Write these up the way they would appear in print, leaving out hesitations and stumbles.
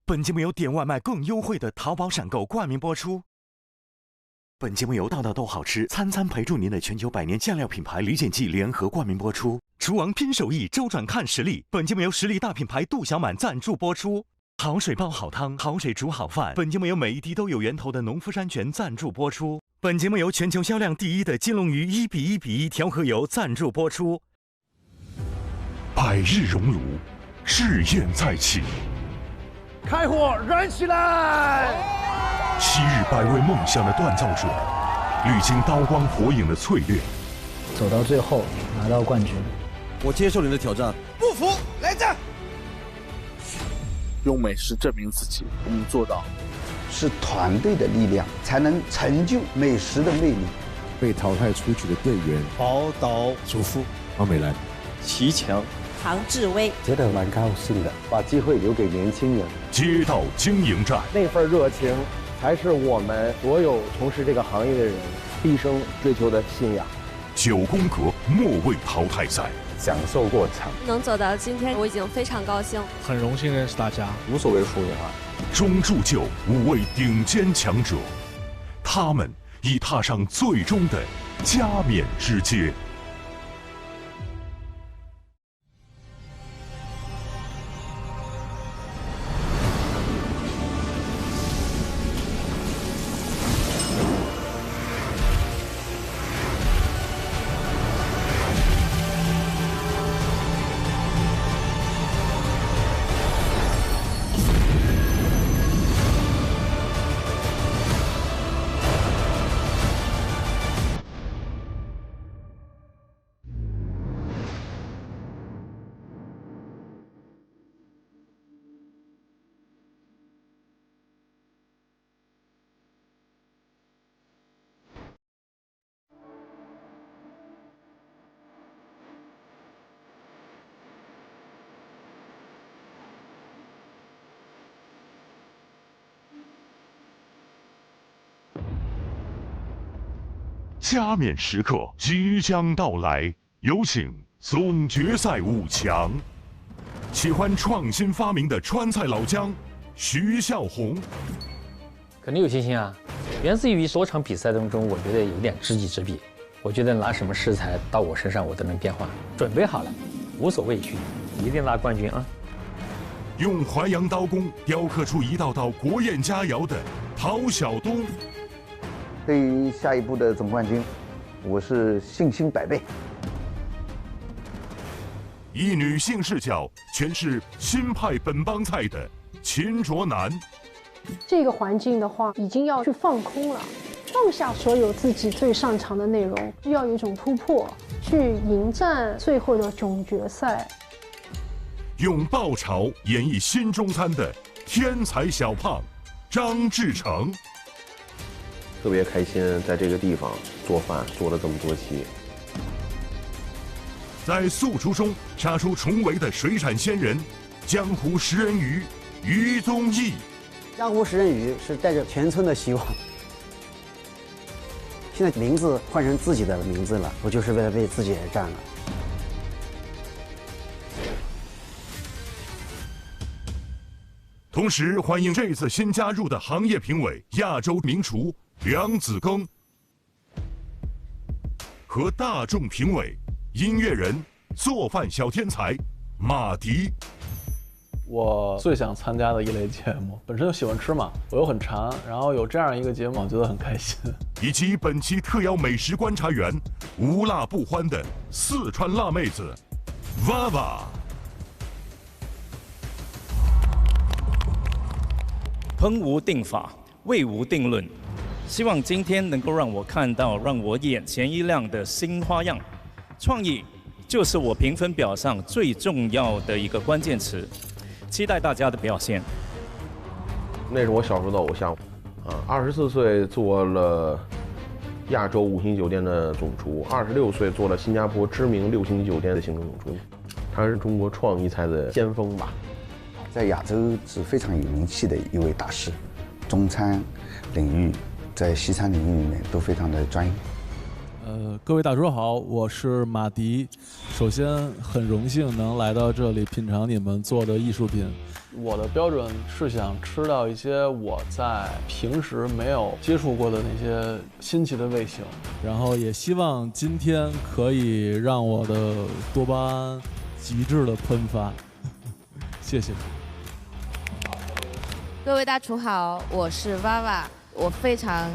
本节目由点外卖更优惠的淘宝闪购冠名播出。本节目由道道都好吃餐餐陪住您的全球100年酱料品牌李锦记联合冠名播出。厨王拼手艺，周转看实力。本节目由实力大品牌杜小满赞助播出。好水煲好汤，好水煮好饭。本节目由每一滴都有源头的农夫山泉赞助播出。本节目由全球销量第1的金龙鱼1:1:1调和油赞助播出。百日熔炉，试验再起。开火，燃起来！昔日百位梦想的锻造者，历经刀光火影的淬炼，走到最后拿到冠军。我接受你的挑战。不服来战！用美食证明自己，我们做到。是团队的力量才能成就美食的魅力。被淘汰出局的队员：宝岛主妇方美兰、齐强、唐志威，觉得蛮高兴的，把机会留给年轻人。街道经营战，那份热情，才是我们所有从事这个行业的人毕生追求的信仰。9宫格末位淘汰赛，享受过程。能走到今天，我已经非常高兴，很荣幸认识大家，无所谓输赢啊。中铸就5位顶尖强者，他们已踏上最终的加冕之阶。加冕时刻即将到来，有请总决赛5强。喜欢创新发明的川菜老姜徐孝宏，肯定有信心啊！源自于多场比赛当中，我觉得有点知己知彼。我觉得拿什么食材到我身上，我都能变化。准备好了，无所畏惧，一定拿冠军啊！用淮扬刀工雕刻出一道道国宴佳肴的陶晓东。对于下一步的总冠军，我是信心100倍。以女性视角诠释新派本帮菜的秦卓楠。这个环境的话，已经要去放空了，放下所有自己最擅长的内容，要有一种突破，去迎战最后的总决赛。用爆炒演绎新中餐的天才小胖张志成。特别开心，在这个地方做饭做了这么多期。在素厨中杀出重围的水产仙人，江湖食人鱼于宗义。江湖食人鱼是带着全村的希望。现在名字换成自己的名字了，我就是为了为自己而战了。同时欢迎这次新加入的行业评委亚洲名厨梁子庚和大众评委音乐人做饭小天才马迪。我最想参加的一类节目，本身就喜欢吃嘛，我又很馋，然后有这样一个节目，我觉得很开心。以及本期特邀美食观察员无辣不欢的四川辣妹子娃娃。烹无定法，味无定论。希望今天能够让我看到让我眼前一亮的新花样。创意就是我评分表上最重要的一个关键词，期待大家的表现。那是我小时候的偶像，24岁做了亚洲5星酒店的总厨，26岁做了新加坡知名6星级酒店的行政总厨，他是中国创意菜的先锋吧。在亚洲是非常有名气的一位大师，中餐领域在西餐领域里面都非常的专业。各位大厨好，我是马迪。首先很荣幸能来到这里品尝你们做的艺术品。我的标准是想吃到一些我在平时没有接触过的那些新奇的味型，然后也希望今天可以让我的多巴胺极致的喷发。谢谢。各位大厨好，我是娃娃，我非常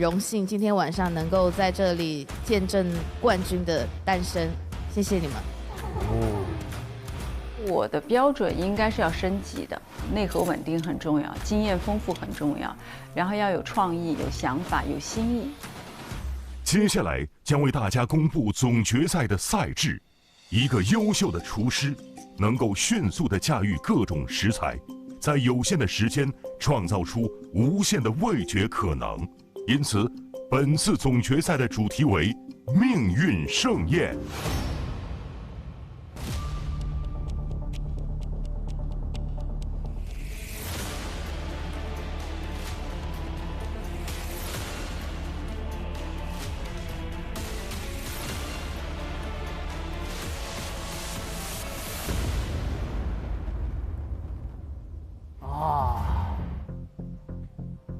荣幸今天晚上能够在这里见证冠军的诞生，谢谢你们。我的标准应该是要升级的，内核稳定很重要，经验丰富很重要，然后要有创意、有想法、有新意。接下来将为大家公布总决赛的赛制。一个优秀的厨师能够迅速地驾驭各种食材，在有限的时间创造出无限的味觉可能。因此，本次总决赛的主题为“命运盛宴”。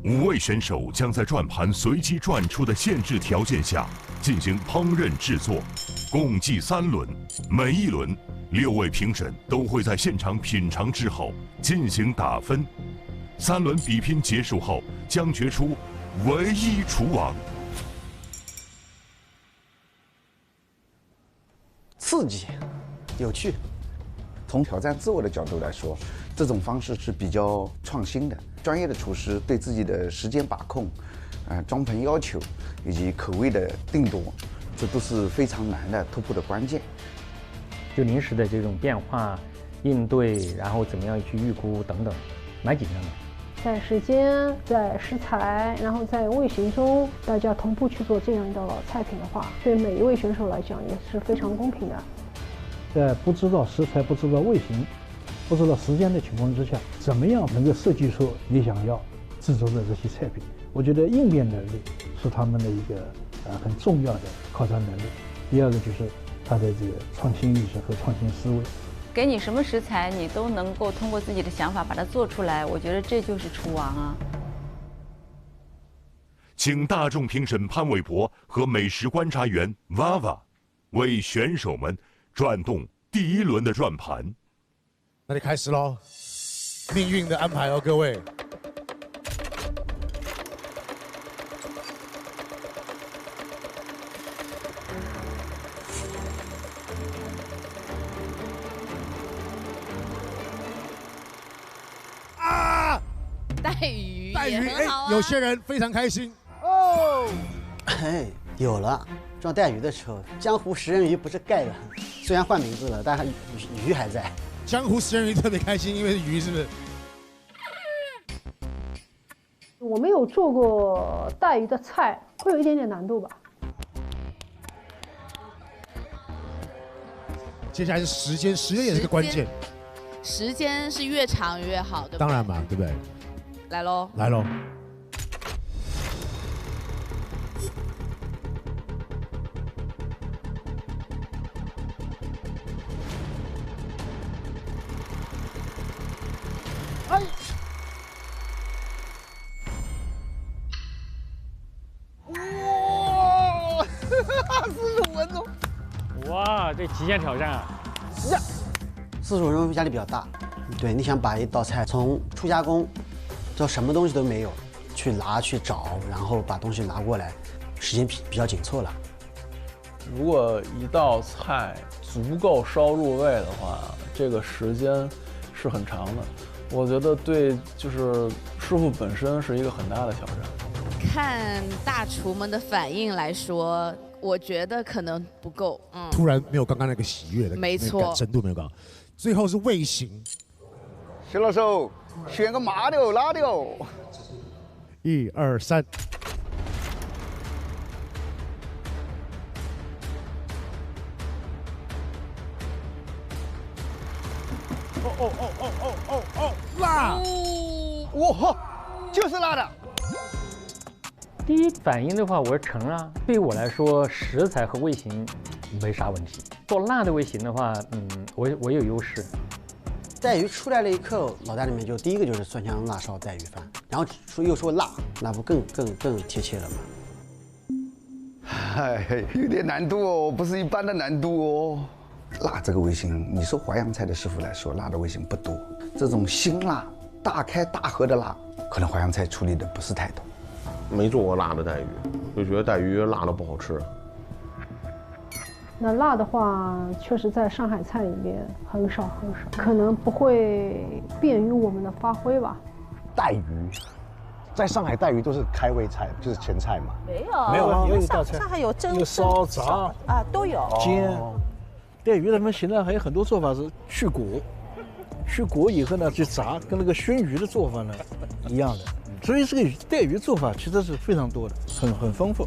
5位选手将在转盘随机转出的限制条件下进行烹饪制作，共计3轮，每一轮6位评审都会在现场品尝之后进行打分。3轮比拼结束后，将决出唯一厨王。刺激，有趣。从挑战自我的角度来说，这种方式是比较创新的。专业的厨师对自己的时间把控、装盆要求以及口味的定夺，这都是非常难的突破的关键。就临时的这种变化应对，然后怎么样去预估等等，蛮紧张的。在时间、在食材，然后在味型中，大家同步去做这样的菜品的话，对每一位选手来讲也是非常公平的。在不知道食材、不知道味型、不知道时间的情况之下，怎么样能够设计出你想要制作的这些菜品？我觉得应变能力是他们的一个很重要的靠山能力。第二个就是他的这个创新意识和创新思维。给你什么食材，你都能够通过自己的想法把它做出来，我觉得这就是厨王啊！请大众评审潘玮柏和美食观察员娃娃为选手们转动第1轮的转盘。那就开始喽，命运的安排哦，各位。啊！带鱼，带鱼，哎，有些人非常开心哦。哎，有了，装带鱼的时候，江湖食人鱼不是盖的，虽然换名字了，但是鱼还在。江湖食人鱼特别开心，因为是鱼，是不是？我没有做过带鱼的菜，会有一点点难度吧。接下来是时间，时间也是个关键。时间是越长越好，对不对？当然嘛，对不对？来喽，来喽。哎，哇，45分钟！哇，这极限挑战啊！呀，45分钟压力比较大。对，你想把一道菜从初加工到什么东西都没有，去拿去找，然后把东西拿过来，时间比较紧凑了。如果一道菜足够烧入味的话，这个时间是很长的。我觉得对，就是师傅本身是一个很大的挑战。看大厨们的反应来说，我觉得可能不够。突然没有刚刚那个喜悦的，没错，程度没有高。最后是味型，徐老手选个麻的辣的哦。1、2、3。哦，辣！哇，就是辣的。第一反应的话，我是成啊。对于我来说，食材和味型没啥问题。做辣的味型的话，我有优势。带鱼出来了一刻，脑袋里面就第一个就是蒜香辣烧带鱼饭，然后又说辣，那不更贴切了吗？哎，有点难度哦，不是一般的难度哦。辣这个味型，你说淮扬菜的师傅来说，辣的味型不多。这种辛辣、大开大合的辣，可能淮扬菜处理的不是太多。没做过辣的带鱼，就觉得带鱼辣的不好吃。那辣的话，确实在上海菜里面很少，可能不会便于我们的发挥吧。带鱼，在上海带鱼都是开胃菜，就是前菜嘛。没有啊，有一道菜，上海有蒸、有烧、炸啊，都有。煎，带鱼他们现在还有很多做法是去骨，去骨以后呢去炸，跟那个熏鱼的做法呢一样的。所以这个带鱼做法其实是非常多的，很丰富，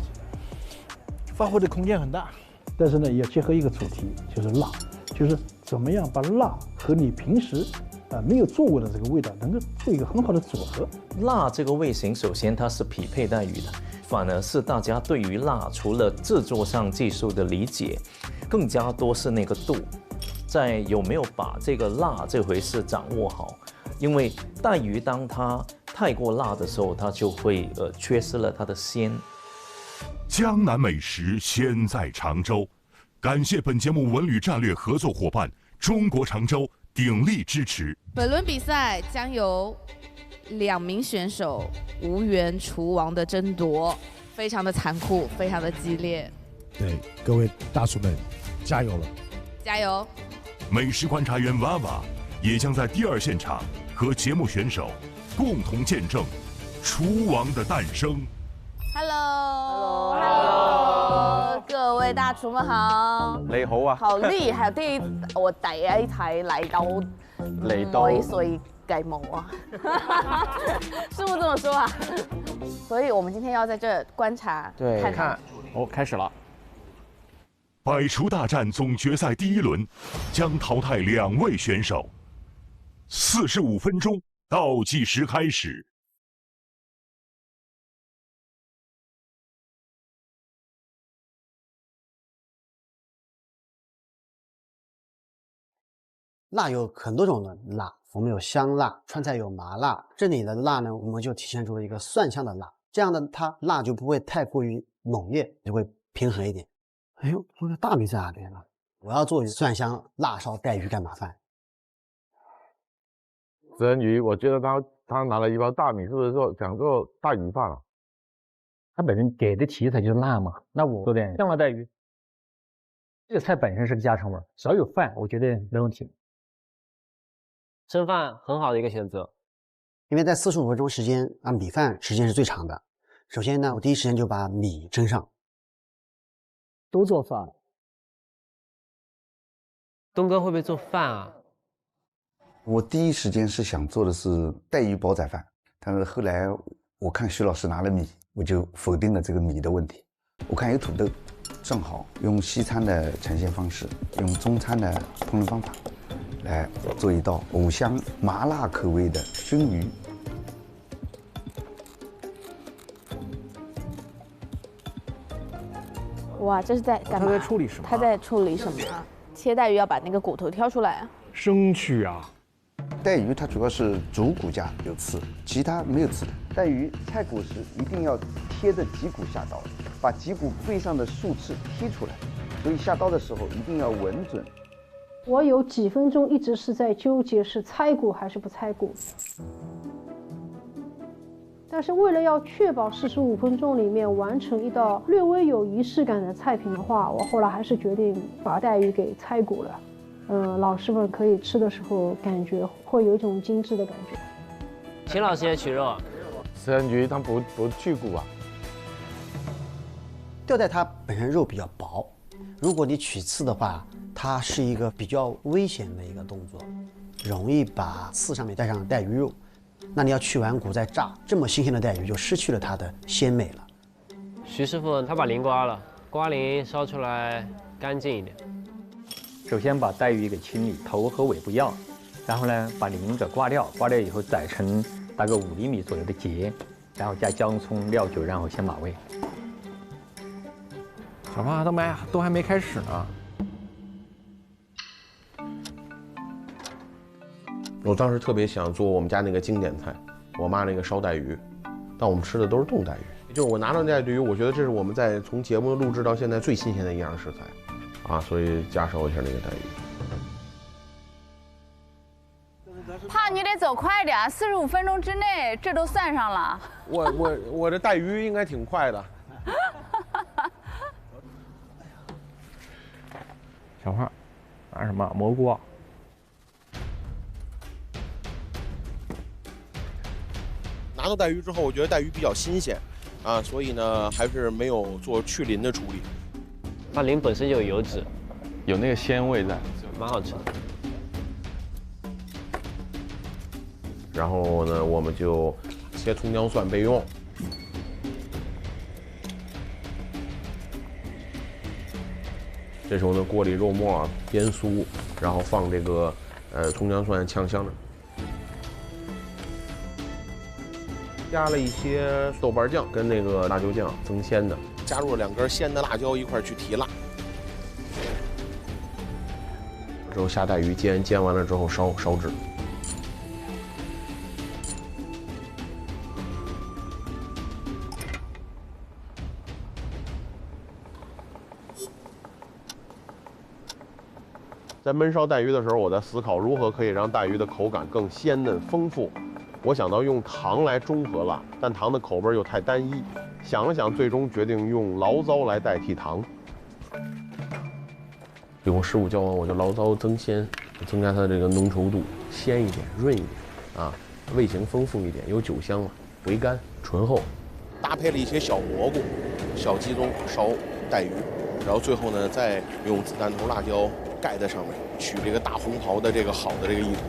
发挥的空间很大。但是呢，也结合一个主题，就是辣，就是怎么样把辣和你平时没有做过的这个味道能够做一个很好的组合。辣这个味型，首先它是匹配带鱼的，反而是大家对于辣除了制作上技术的理解，更加多是那个度，在有没有把这个辣这回事掌握好。因为带鱼当它太过辣的时候，它就会缺失了它的鲜。江南美食鲜在常州，感谢本节目文旅战略合作伙伴中国常州鼎力支持。本轮比赛将由2名选手无缘厨王的争夺，非常的残酷，非常的激烈。对，各位大厨们，加油了！加油！美食观察员娃娃也将在第2现场和节目选手共同见证厨王的诞生。Hello， 各位大廚們好。你好啊。好厲害，我第一睇嚟到海水雞毛啊，是不是這麼說啊？所以我們今天要在這觀察，對，看。開始了。百廚大戰總決賽第1輪將淘汰2位選手，45分鐘倒計時開始。辣有很多种的辣，我们有香辣，川菜有麻辣，这里的辣呢，我们就体现出了一个蒜香的辣，这样的它辣就不会太过于猛烈，就会平衡一点。哎呦，我的大米在哪边了？我要做蒜香辣烧带鱼干码饭。子恩鱼，我觉得他拿了一包大米，是不是说想做大鱼饭啊？他本身给的题材就是辣嘛，那我做点香辣带鱼。这个菜本身是个家常味，只要有饭，我觉得没问题。蒸饭很好的一个选择，因为在45分钟时间啊，米饭时间是最长的。首先呢，我第一时间就把米蒸上。都做饭。东哥会不会做饭啊？我第一时间是想做的是带鱼煲仔饭，但是后来我看徐老师拿了米，我就否定了这个米的问题。我看有土豆，正好用西餐的呈现方式，用中餐的烹饪方法来做一道五香麻辣口味的熏鱼。哇，这是在干嘛？他在处理什么？他在处理什么？切带鱼要把那个骨头挑出来啊。生去啊。带鱼它主要是主骨架有刺，其他没有刺。带鱼拆骨时一定要贴着脊骨下刀，把脊骨背上的树刺剔出来，所以下刀的时候一定要稳准。我有几分钟一直是在纠结是拆骨还是不拆骨，但是为了要确保45分钟里面完成一道略微有仪式感的菜品的话，我后来还是决定把带鱼给拆骨了。老师们可以吃的时候感觉会有一种精致的感觉。秦老师也取肉，食人鱼它不去骨啊。吊带它本身肉比较薄，如果你取刺的话，它是一个比较危险的一个动作，容易把刺上面带上带鱼肉。那你要去完骨再炸，这么新鲜的带鱼就失去了它的鲜美了。徐师傅他把鳞刮了，刮鳞烧出来干净一点。首先把带鱼给清理，头和尾不要，然后呢把鳞给刮掉，刮掉以后宰成大概5厘米左右的节，然后加姜葱、料酒，然后先码味。小胖都还没开始呢。我当时特别想做我们家那个经典菜，我妈那个烧带鱼，但我们吃的都是冻带鱼。就是我拿到带鱼，我觉得这是我们在从节目录制到现在最新鲜的一样食材，啊，所以加烧一下那个带鱼。胖，你得走快点，45分钟之内这都算上了。我这带鱼应该挺快的。小胖，拿什么蘑菇啊？拿到带鱼之后，我觉得带鱼比较新鲜，啊，所以呢还是没有做去鳞的处理。它鳞本身就有油脂，有那个鲜味在，蛮好吃的。然后呢，我们就切葱姜蒜备用。这时候呢，锅里肉末煸酥，然后放这个葱姜蒜炝香的，加了一些豆瓣酱跟那个辣椒酱增鲜的，加入了2根鲜的辣椒一块去提辣。之后下带鱼煎完了之后烧制。在焖烧带鱼的时候，我在思考如何可以让带鱼的口感更鲜嫩丰富。我想到用糖来中和辣，但糖的口味又太单一。想了想，最终决定用醪糟来代替糖。最后师傅教完，我就醪糟增鲜，增加它的这个浓稠度，鲜一点、润一点，啊，味型丰富一点，有酒香了，回甘醇厚。搭配了一些小蘑菇、小鸡枞烧带鱼，然后最后呢，再用子弹头辣椒盖在上面，取这个大红袍的这个好的这个意图。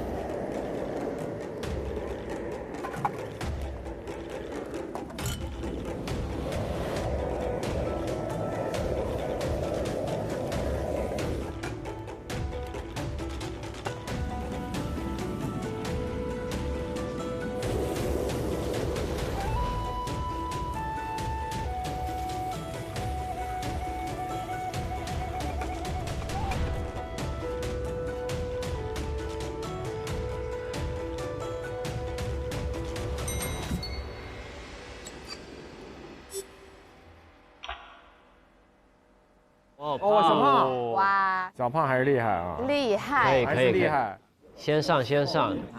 哦，小胖，哇，小胖还是厉害啊！厉害，可以厉害，先上，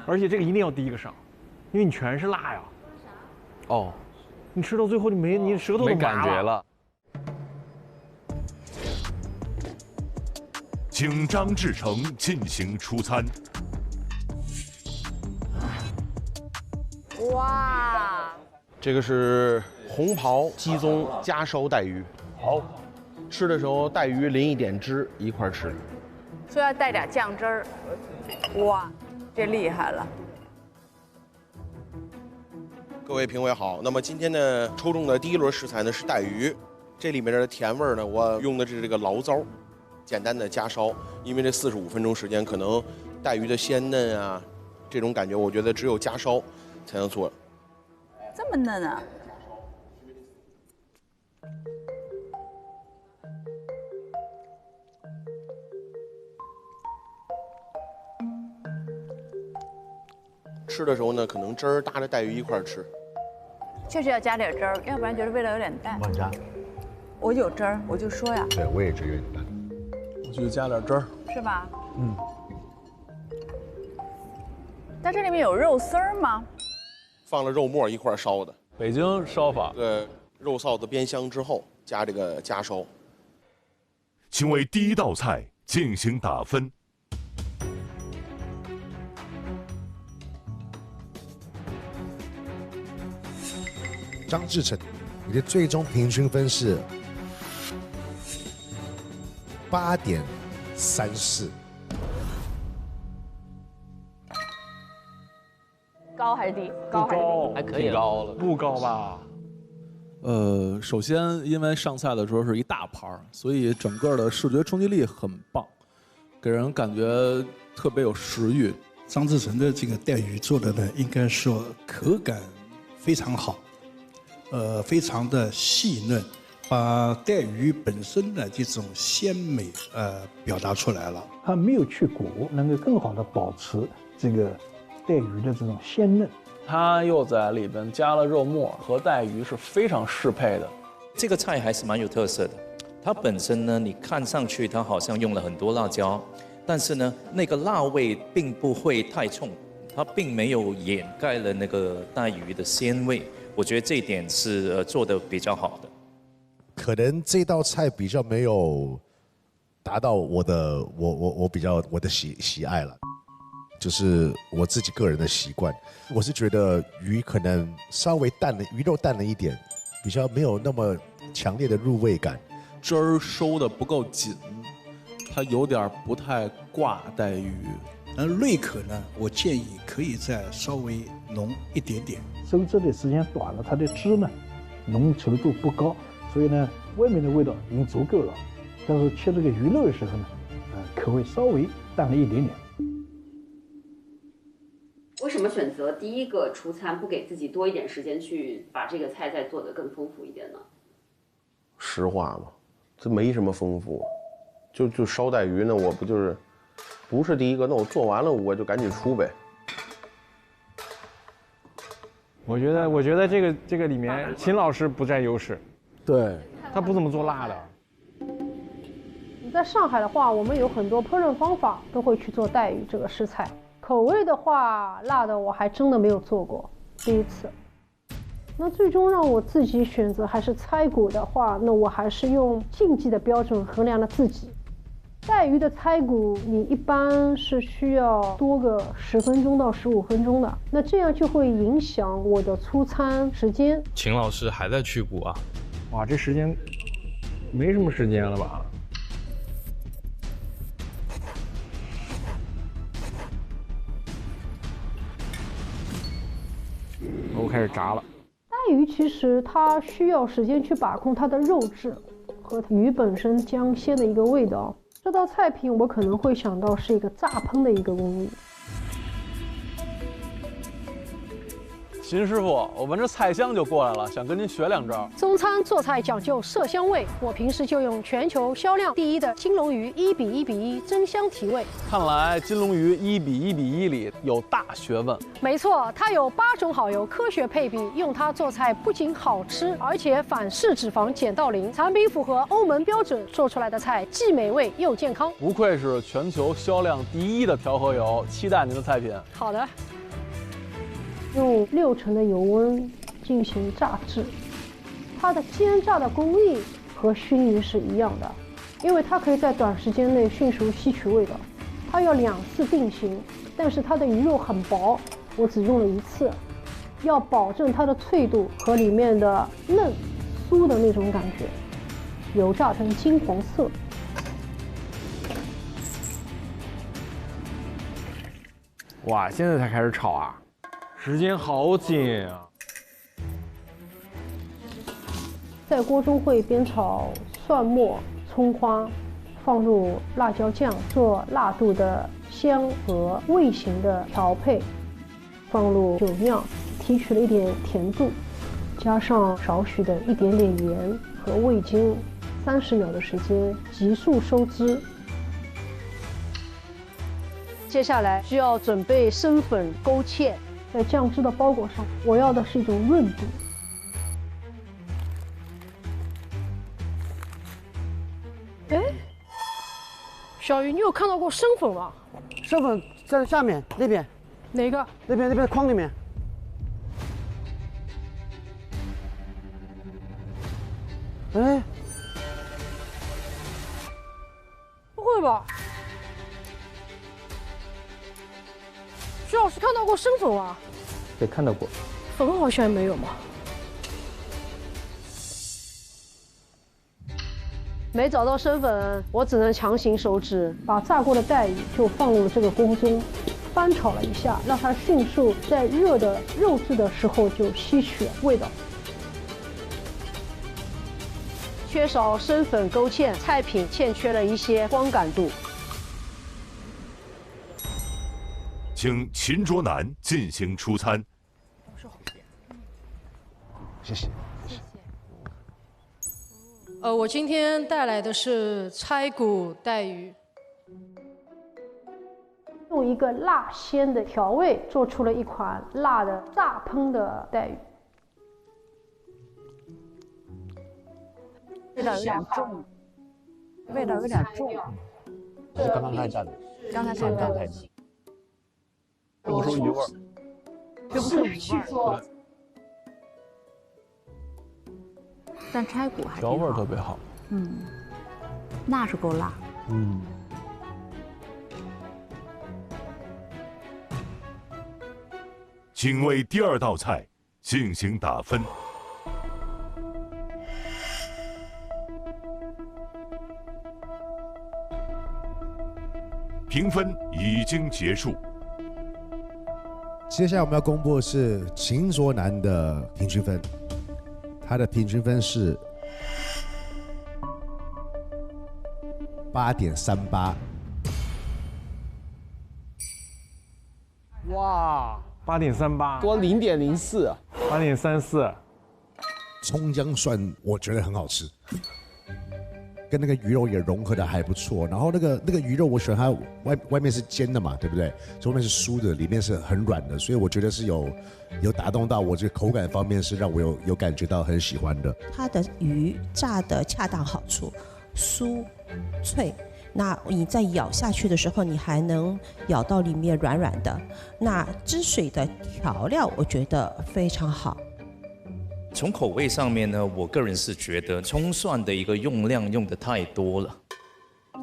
而且这个一定要第一个上，因为你全是辣呀。哦，你吃到最后你舌头都麻了。没感觉了。请张志成进行出餐。哇，这个是红袍鸡枞加烧带鱼。好。吃的时候带鱼淋一点汁一块吃，说要带点酱汁儿，哇，这厉害了！各位评委好，那么今天呢抽中的第一轮食材呢是带鱼，这里面的甜味呢我用的是这个醪糟，简单的加烧，因为这45分钟时间可能带鱼的鲜嫩啊，这种感觉我觉得只有加烧才能做。这么嫩啊！吃的时候呢，可能汁儿搭着带鱼一块儿吃，确实要加点汁儿，要不然觉得味道有点淡。往加，我有汁儿，我就说呀。对，我也觉得有点淡。我就加点汁儿，是吧？嗯。但这里面有肉丝儿吗？放了肉末一块儿烧的，北京烧法。肉臊子煸香之后加这个加烧。请为第一道菜进行打分。张志成，你的最终平均分是8.34，高还是低？高还是低？还可以，高了，不高吧？首先因为上菜的时候是一大盘，所以整个的视觉冲击力很棒，给人感觉特别有食欲。张志成的这个带鱼做的呢，应该说口感非常好，非常的细嫩，把带鱼本身的这种鲜美表达出来了。它没有去骨，能够更好的保持这个带鱼的这种鲜嫩。它又在里边加了肉末，和带鱼是非常适配的。这个菜还是蛮有特色的。它本身呢，你看上去它好像用了很多辣椒，但是呢，那个辣味并不会太冲，它并没有掩盖了那个带鱼的鲜味。我觉得这一点是做得比较好的。可能这道菜比较没有达到我的喜爱了，就是我自己个人的习惯。我是觉得鱼可能稍微淡了，鱼肉淡了一点，比较没有那么强烈的入味感，汁儿收的不够紧，它有点不太挂带鱼。瑞口呢，我建议可以再稍微浓一点点。收汁的时间短了，它的汁呢浓稠度不高，所以呢外面的味道已经足够了。但是切这个鱼肉的时候呢，口味稍微淡了一点点。为什么选择第一个出餐，不给自己多一点时间去把这个菜再做得更丰富一点呢？实话嘛，这没什么丰富，就烧带鱼呢，我不是第一个，那我做完了我就赶紧出呗。我觉得这个里面秦老师不占优势，对，他不怎么做辣的。你在上海的话，我们有很多烹饪方法都会去做带鱼这个食材。口味的话，辣的我还真的没有做过，第一次。那最终让我自己选择还是拆骨的话，那我还是用竞技的标准衡量了自己。带鱼的拆骨，你一般是需要多个10分钟到15分钟的，那这样就会影响我的出餐时间。秦老师还在去骨啊？哇，这时间没什么时间了吧？我开始炸了。带鱼其实它需要时间去把控它的肉质和鱼本身浆鲜的一个味道。这道菜品我可能会想到是一个炸烹的一个工艺。秦师傅，我闻着菜香就过来了，想跟您学2招。中餐做菜讲究色香味，我平时就用全球销量第1的金龙鱼1比1比1增香提味。看来金龙鱼1比1比1里有大学问。没错，它有8种好油科学配比，用它做菜不仅好吃，而且反式脂肪减到0，产品符合欧盟标准，做出来的菜既美味又健康。不愧是全球销量第1的调和油，期待您的菜品。好的。用6成的油温进行炸制，它的煎炸的工艺和熏鱼是一样的，因为它可以在短时间内迅速吸取味道。它要2次定型，但是它的鱼肉很薄，我只用了1次，要保证它的脆度和里面的嫩酥的那种感觉。油炸成金黄色。哇，现在才开始炒啊！时间好紧啊！在锅中会煸炒蒜末、葱花，放入辣椒酱做辣度的香和味型的调配，放入酒酿提取了一点甜度，加上少许的一点点盐和味精，30秒的时间急速收汁。接下来需要准备生粉、勾芡。在酱汁的包裹上，我要的是一种润度。哎，小鱼，你有看到过生粉吗？生粉在下面那边。哪个？那边筐里面。哎，不会吧？徐老师看到过生粉吗？对，看到过。粉好像没有嘛。没找到生粉，我只能强行收汁，把炸过的带鱼就放入了这个锅中，翻炒了一下，让它迅速在热的肉质的时候就吸取味道。缺少生粉勾芡，菜品欠缺了一些光感度。请秦卓南进行出餐。谢谢。我今天带来的是拆骨带鱼，用一个辣鲜的调味做出了一款辣的炸烹的带鱼。味道有点重，味道有点重。是刚刚太淡了，刚才太淡了。这不是鱼味儿，这不是鱼味儿。但拆骨还调味特别好。辣是够辣。请为第2道菜进行打分。评分已经结束。接下来我们要公布的是秦卓南的平均分，他的平均分是8.38。哇，8.38，多0.04， 8.34。葱姜蒜我觉得很好吃，跟那个鱼肉也融合的还不错。然后那个鱼肉我喜欢它外面是煎的嘛，对不对？所以外面是酥的，里面是很软的，所以我觉得是有打动到我，这个口感方面是让我有感觉到很喜欢的。它的鱼炸的恰当好处，酥脆。那你在咬下去的时候，你还能咬到里面软软的。那汁水的调料，我觉得非常好。从口味上面呢，我个人是觉得葱蒜的一个用量用的太多了，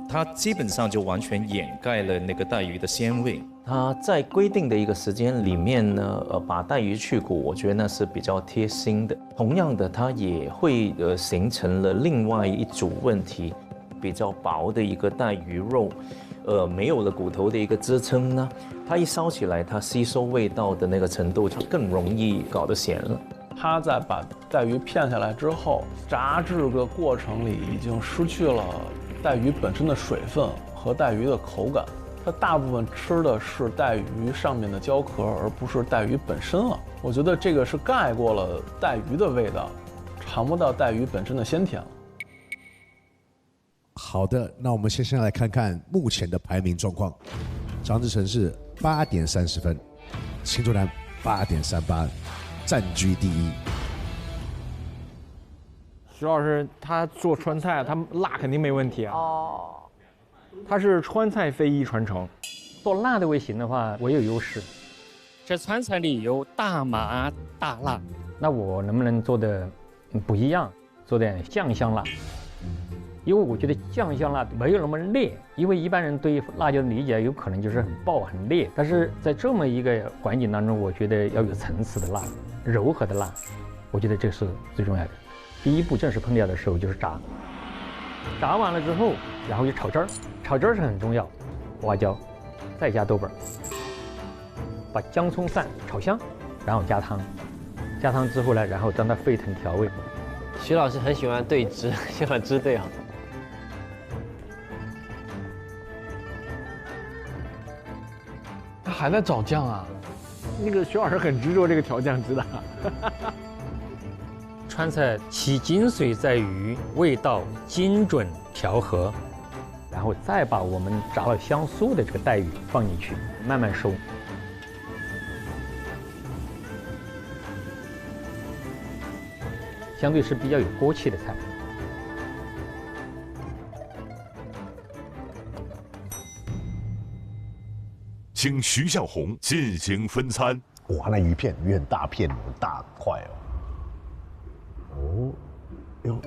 它基本上就完全掩盖了那个带鱼的鲜味。它在规定的一个时间里面呢，把带鱼去骨，我觉得那是比较贴心的。同样的，它也会形成了另外一组问题。比较薄的一个带鱼肉，没有了骨头的一个支撑呢，它一烧起来，它吸收味道的那个程度就更容易搞得咸了。它在把带鱼片下来之后，炸制的过程里已经失去了带鱼本身的水分和带鱼的口感，它大部分吃的是带鱼上面的胶壳，而不是带鱼本身了。我觉得这个是盖过了带鱼的味道，尝不到带鱼本身的鲜甜了。好的，那我们先来看看目前的排名状况。张志成是8.30分，秦卓南8.38，占据第一。徐老师他做川菜，他辣肯定没问题啊。他是川菜非遗传承。做辣的味型的话，我有优势。在川菜里有大麻、大辣，那我能不能做的不一样，做点酱香辣？因为我觉得酱香辣没有那么烈，因为一般人对辣椒的理解有可能就是很爆很烈，但是在这么一个环境当中，我觉得要有层次的辣，柔和的辣，我觉得这是最重要的。第一步正式烹调的时候就是炸，炸完了之后，然后就炒汁儿，炒汁儿是很重要，花椒，再加豆瓣，把姜葱蒜炒香，然后加汤，加汤之后呢，然后让它沸腾调味。徐老师很喜欢对汁，先把汁对好。他还在找酱啊？那个徐老师很执着这个调酱汁的。川菜其精髓在于味道精准调和，然后再把我们炸了香酥的这个带鱼放进去，慢慢收。相对是比较有锅气的菜。请徐笑红进行分餐。哇，那鱼很大片，很大块哦。哟，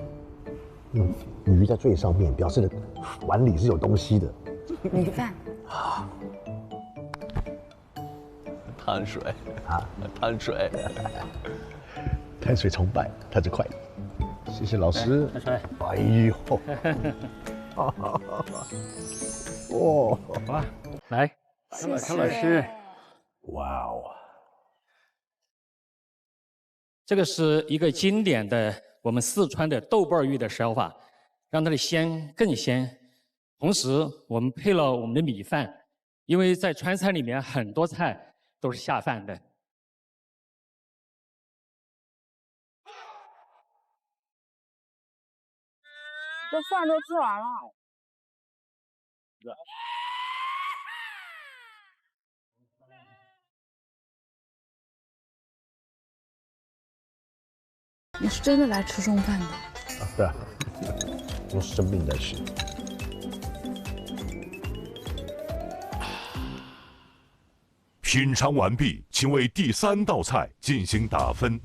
鱼在最上面，表示的碗里是有东西的。米饭。碳水啊，碳水。碳水崇拜，碳水快乐。谢谢老师。碳水。哎呦。哦，好吧，来。陈老师，哇哦！这个是一个经典的我们四川的豆瓣鱼的烧法，让它的鲜更鲜。同时，我们配了我们的米饭，因为在川菜里面很多菜都是下饭的。这饭都吃完了。你是真的来吃中饭的？对啊，我是生病在吃。品尝完毕，请为第3道菜进行打分。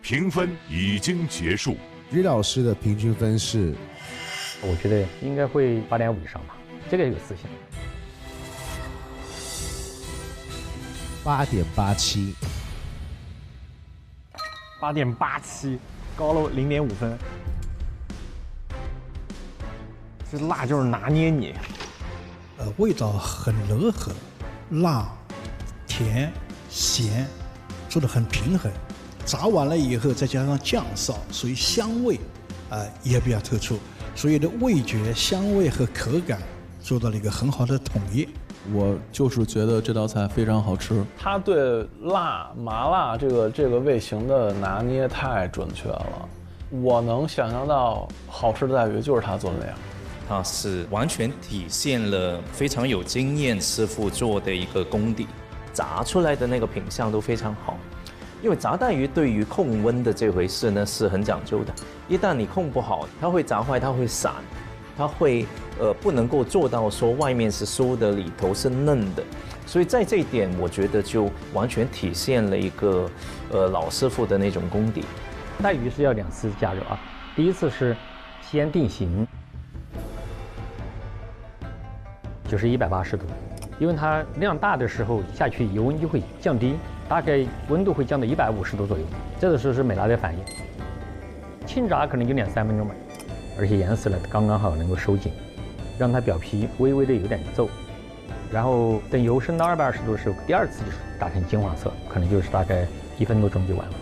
评分已经结束。于老师的平均分是，我觉得应该会8.5以上吧，这个有自信。8.87， 8.87，高了0.5分。这辣就是拿捏你，味道很柔和，辣、甜、咸，做得很平衡。炸完了以后，再加上酱烧，所以香味也比较突出，所以的味觉、香味和口感做到了一个很好的统一。我就是觉得这道菜非常好吃，它对辣、麻辣这个味型的拿捏太准确了。我能想象到好吃的带鱼就是他做的那样。它是完全体现了非常有经验师傅做的一个功底，炸出来的那个品相都非常好。因为炸带鱼对于控温的这回事呢是很讲究的，一旦你控不好，它会炸坏，它会散，它会不能够做到说外面是酥的，里头是嫩的。所以在这一点，我觉得就完全体现了一个老师傅的那种功底。带鱼是要2次加热啊，第一次是先定型，就是180度，因为它量大的时候下去油温就会降低，大概温度会降到150度左右，这个时候是美拉德反应。清炸可能就2、3分钟吧，而且颜色呢刚刚好能够收紧，让它表皮微微的有点皱，然后等油升到220度的时候，第2次就是打成金黄色，可能就是大概1分多钟就完了。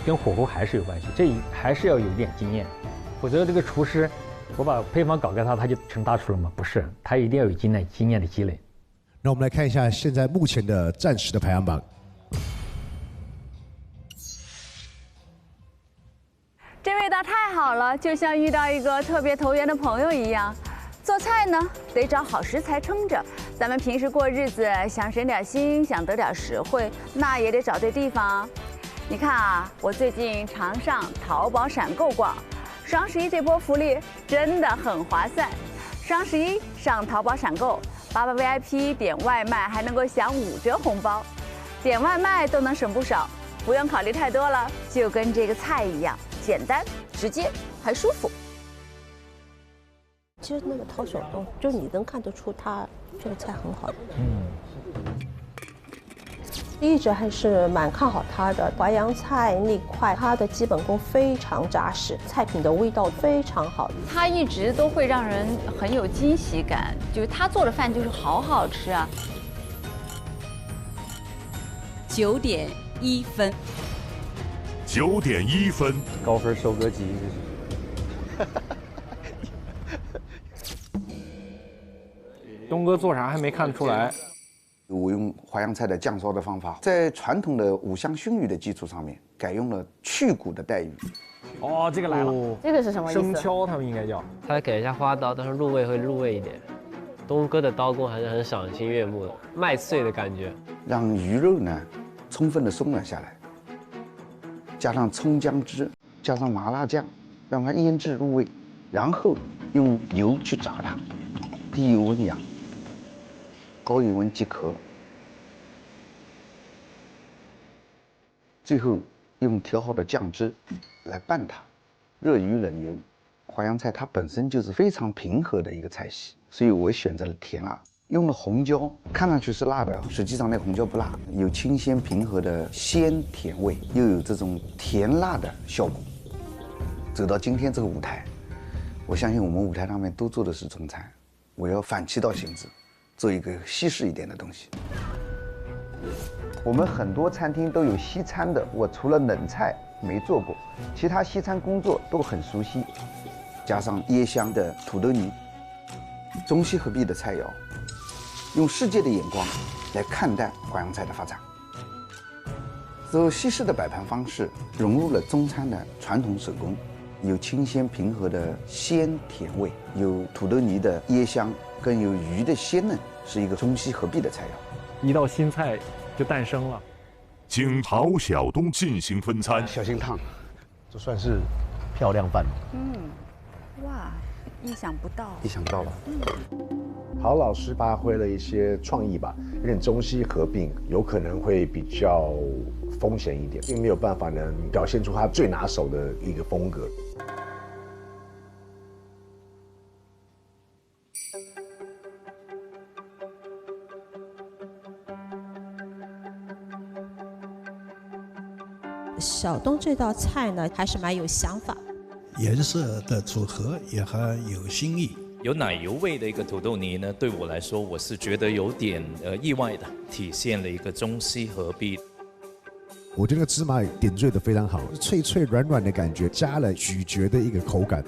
跟火候还是有关系，这还是要有一点经验，否则这个厨师，我把配方搞给他，他就成大厨了吗？不是，他一定要有经验的积累。那我们来看一下现在目前的暂时的排行榜。这味道太好了，就像遇到一个特别投缘的朋友一样。做菜呢，得找好食材撑着。咱们平时过日子，想省点心，想得点实惠，那也得找对地方。你看啊，我最近常上淘宝闪购逛，双11这波福利真的很划算。双11上淘宝闪购，88 VIP 点外卖还能够享5折红包，点外卖都能省不少，不用考虑太多了，就跟这个菜一样，简单、直接还舒服。其实那个掏手动，就你能看得出它这个菜很好的。一直还是蛮看好它的淮扬菜那块，它的基本功非常扎实，菜品的味道非常好。它一直都会让人很有惊喜感，就是他做的饭就是好好吃啊。9.1分，9.1分，高分收割机。东哥做啥还没看出来。我用淮扬菜的酱烧的方法，在传统的五香熏鱼的基础上面，改用了去骨的带鱼。哦，这个来了，这个是什么意思？生敲他们应该叫。他给一下花刀，但是入味会入味一点。东哥的刀工还是很赏心悦目的，麦脆的感觉，让鱼肉呢充分的松软下来，加上葱姜汁，加上麻辣酱，让它腌制入味，然后用油去炸它，低油温养。高油温即可，最后用调好的酱汁来拌它，热于冷油。淮扬菜它本身就是非常平和的一个菜系，所以我选择了甜辣，用了红椒，看上去是辣的，实际上那个红椒不辣，有清鲜平和的鲜甜味，又有这种甜辣的效果。走到今天这个舞台，我相信我们舞台上面都做的是中餐，我要反其道行之。做一个西式一点的东西。我们很多餐厅都有西餐的，我除了冷菜没做过，其他西餐工作都很熟悉。加上椰香的土豆泥，中西合璧的菜肴，用世界的眼光来看待淮扬菜的发展。走西式的摆盘方式，融入了中餐的传统手工，有清鲜平和的鲜甜味，有土豆泥的椰香，更有鱼的鲜嫩，是一个中西合璧的菜肴。一道新菜就诞生了。经陶晓东进行分餐，小心烫，这算是漂亮饭。哇，意想不到。意想不到吧？陶老师发挥了一些创意吧，有点中西合并，有可能会比较风险一点，并没有办法能表现出他最拿手的一个风格。小东这道菜呢，还是蛮有想法，颜色的组合也很有新意。有奶油味的一个土豆泥呢，对我来说我是觉得有点意外的，体现了一个中西合璧。我觉得芝麻点缀的非常好，脆脆软软的感觉，加了咀嚼的一个口感。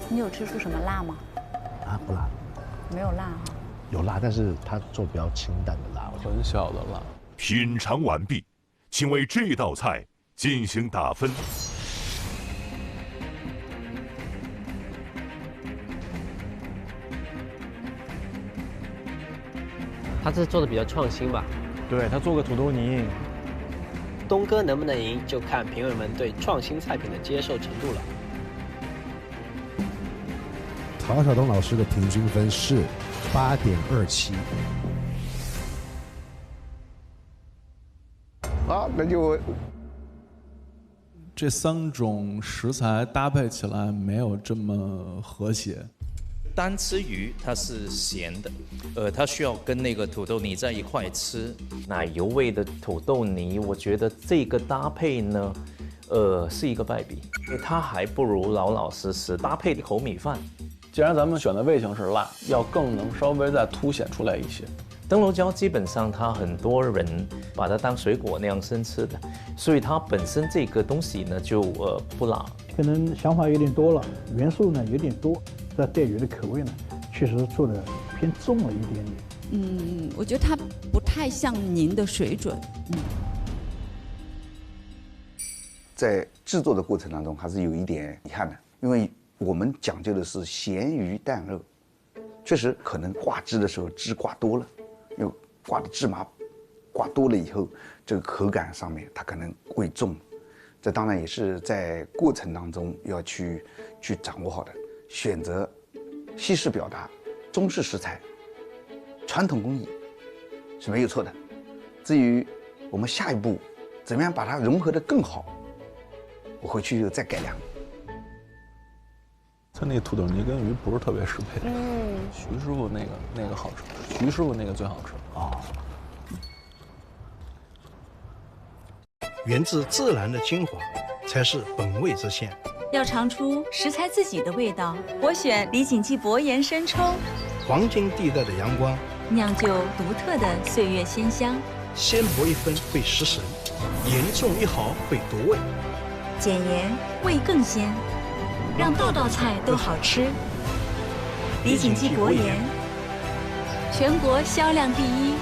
你有吃出什么辣吗？啊，不辣，没有辣哈。有辣，但是它做比较清淡的辣，很小的辣。品尝完毕，请为这道菜进行打分。他这做的比较创新吧？对，他做个土豆泥。东哥能不能赢，就看评委们对创新菜品的接受程度了。陶晓东老师的平均分是8.27。好，那就这3种食材搭配起来没有这么和谐。单吃鱼它是咸的，它需要跟那个土豆泥在一块吃。奶油味的土豆泥，我觉得这个搭配呢，是一个败笔，它还不如老老实实搭配一口米饭。既然咱们选的味型是辣，要更能稍微再凸显出来一些。灯笼椒基本上它很多人把它当水果那样生吃的，所以它本身这个东西呢就不辣。可能想法有点多了，元素呢有点多，这带鱼的口味呢确实做的偏重了一点点。我觉得它不太像您的水准。在制作的过程当中还是有一点遗憾的，因为我们讲究的是咸鱼淡肉，确实可能挂汁的时候汁挂多了，因为挂的芝麻挂多了以后，这个口感上面它可能会重。这当然也是在过程当中要去掌握好的，选择西式表达、中式食材、传统工艺是没有错的。至于我们下一步怎么样把它融合得更好，我回去又再改良。他那土豆泥跟鱼不是特别适配。徐师傅那个好吃，徐师傅那个最好吃啊。源自自然的精华，才是本味之鲜。要尝出食材自己的味道，我选李锦记薄盐生抽。黄金地带的阳光，酿就独特的岁月鲜香。鲜薄1分会失神，盐重1毫会夺味。减盐味更鲜，让道道菜都好吃。李锦记薄盐，全国销量第1。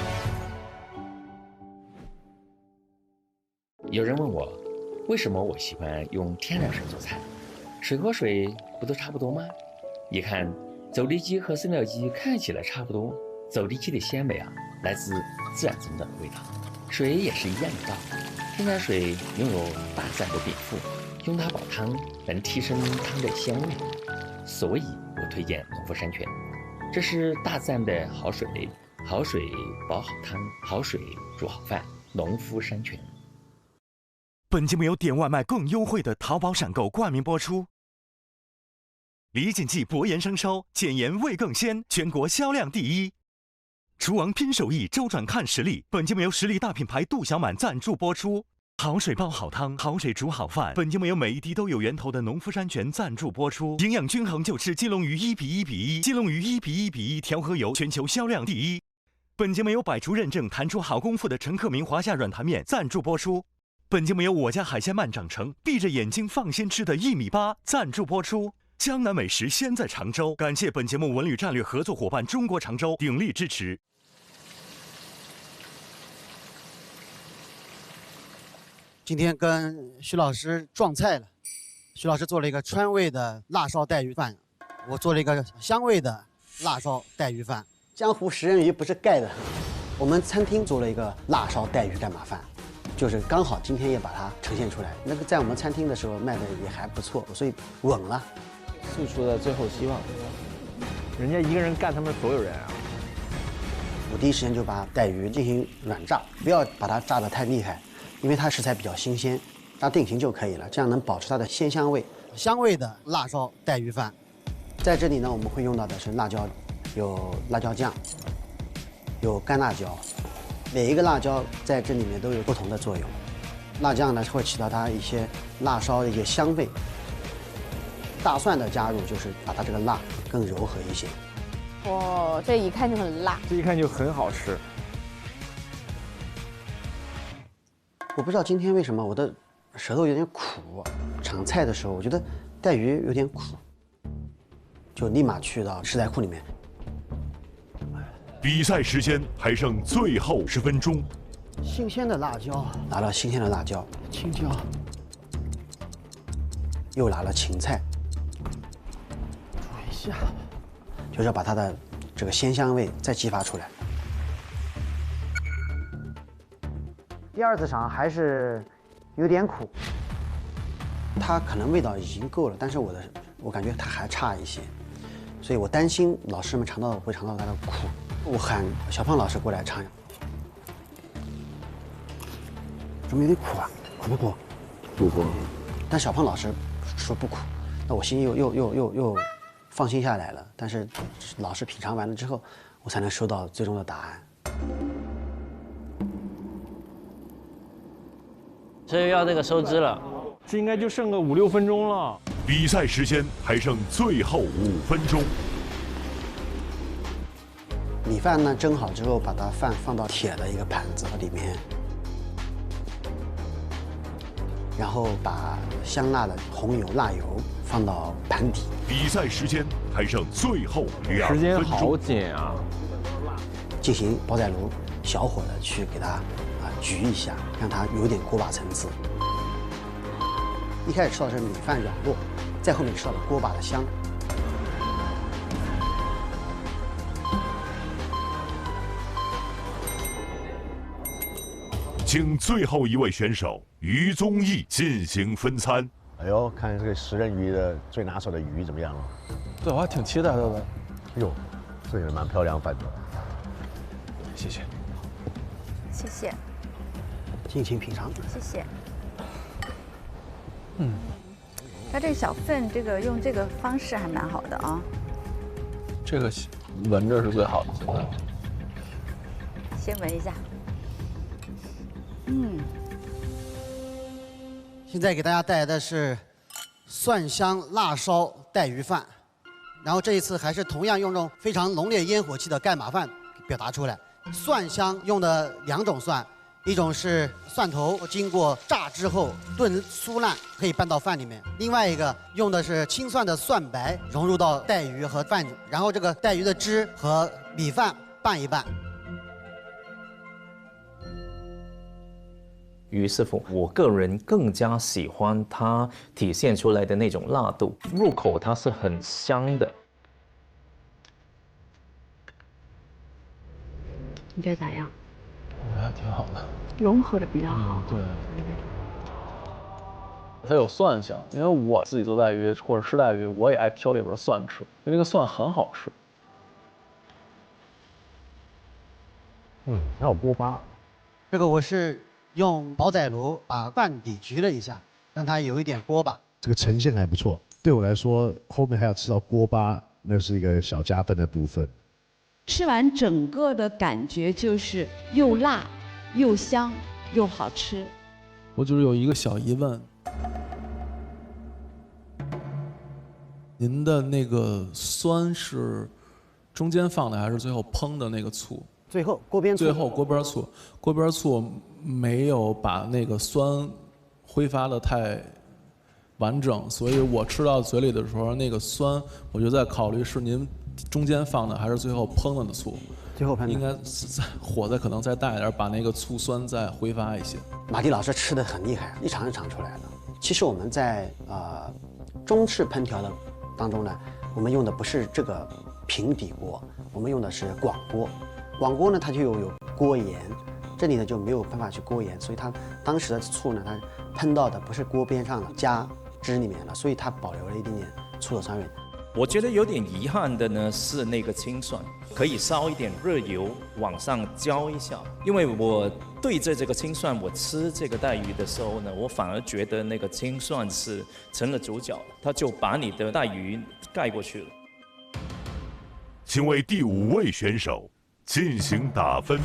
有人问我，为什么我喜欢用天然水做菜？水和水不都差不多吗？一看，走地鸡和饲料鸡看起来差不多，走地鸡的鲜味来自自然中的味道，水也是一样的道理。天然水拥有大自然的禀赋，用它煲汤能提升汤的鲜味，所以我推荐农夫山泉。这是大自然的好水，好水煲好汤，好水煮好饭，农夫山泉。本节目由点外卖更优惠的淘宝闪购冠名播出。李锦记薄盐生抽，减盐味更鲜，全国销量第1。厨王拼手艺，周转看实力。本节目由实力大品牌杜小满赞助播出。好水煲好汤，好水煮好饭。本节目由每一滴都有源头的农夫山泉赞助播出。营养均衡就吃金龙鱼1:1:1，金龙鱼1:1:1调和油，全球销量第1。本节目由百厨认证弹出好功夫的陈克明华夏软坛面赞助播出。本节目由我家海鲜慢长成，闭着眼睛放心吃的1.8米赞助播出。江南美食先在常州，感谢本节目文旅战略合作伙伴中国常州鼎力支持。今天跟徐老师撞菜了，徐老师做了一个川味的辣烧带鱼饭，我做了一个湘味的辣烧带鱼饭。江湖食人鱼不是盖的，我们餐厅做了一个辣烧带鱼干码饭，就是刚好今天也把它呈现出来。那个在我们餐厅的时候卖的也还不错，所以稳了。诉出的最后希望，人家一个人干他们所有人啊。我第一时间就把带鱼进行软炸，不要把它炸得太厉害，因为它食材比较新鲜，炸定型就可以了，这样能保持它的鲜香味。香味的辣烧带鱼饭，在这里呢，我们会用到的是辣椒，有辣椒酱，有干辣椒，每一个辣椒在这里面都有不同的作用。辣酱呢会起到它一些辣烧的一些香味，大蒜的加入就是把它这个辣更柔和一些。哇，这一看就很辣，这一看就很好吃。我不知道今天为什么我的舌头有点苦，尝菜的时候我觉得带鱼有点苦，就立马去到食材库里面。比赛时间还剩最后10分钟。新鲜的辣椒，拿了新鲜的辣椒、青椒，又拿了芹菜，煮一下。就是要把它的这个鲜香味再激发出来。第二次尝还是有点苦，它可能味道已经够了，但是我感觉它还差一些，所以我担心老师们会尝到它的苦。我喊小胖老师过来尝，怎么有点苦啊？苦不苦？不苦。但小胖老师说不苦，那我心又放心下来了，但是老师品尝完了之后，我才能收到最终的答案。这要那个收汁了，这应该就剩个5、6分钟了。比赛时间还剩最后5分钟。米饭呢蒸好之后，把它饭放到铁的一个盘子里面，然后把香辣的红油、辣油放到盘底。比赛时间还剩最后2分钟。时间好紧啊！进行煲仔炉小火的去给它焗一下，让它有点锅巴层次。一开始吃到的是米饭软糯，在后面吃到了锅巴的香。请最后一位选手于宗义进行分餐。哎呦，看这个食人鱼的最拿手的鱼怎么样了？对，我还挺期待的。哟，这也蛮漂亮饭的。谢谢。谢谢。尽情品尝。谢谢。它这个小份，用这个方式还蛮好的啊。这个闻着是最好的。先闻一下。现在给大家带来的是蒜香辣烧带鱼饭，然后这一次还是同样用这种非常浓烈烟火气的盖码饭表达出来。蒜香用的2种蒜，一种是蒜头经过炸之后炖酥烂可以拌到饭里面，另外一个用的是青蒜的蒜白融入到带鱼和饭里，然后这个带鱼的汁和米饭拌一拌。于师傅，我个人更加喜欢它体现出来的那种辣度，入口它是很香的。你觉得咋样？我觉得还挺好的，融合的比较好。对，它有蒜香，因为我自己做带鱼或者吃带鱼，我也爱挑里边蒜吃，因为那个蒜很好吃。还有锅巴。这个我是用煲仔炉把饭底焗了一下，让它有一点锅巴。这个呈现还不错，对我来说，后面还要吃到锅巴，那是一个小加分的部分。吃完整个的感觉就是又辣又香又好吃。我就是有一个小疑问，您的那个酸是中间放的还是最后烹的那个醋？最后锅边醋。最后锅边醋，锅边醋没有把那个酸挥发的太完整，所以我吃到嘴里的时候，那个酸我就在考虑是您中间放的还是最后烹了的醋。最后喷的应该是火再可能再大一点，把那个醋酸再挥发一些。马蒂老师吃的很厉害，一场一场出来的。其实我们在中式烹调的当中呢，我们用的不是这个平底锅，我们用的是广锅。广锅呢，它就有锅沿，这里呢就没有办法去锅沿，所以它当时的醋呢，它喷到的不是锅边上的加汁里面了，所以它保留了一点点醋的酸味。我觉得有点遗憾的呢是那个青蒜，可以烧一点热油往上浇一下，因为我对着这个青蒜，我吃这个带鱼的时候呢，我反而觉得那个青蒜是成了主角，它就把你的带鱼盖过去了。请为第5位选手进行打分。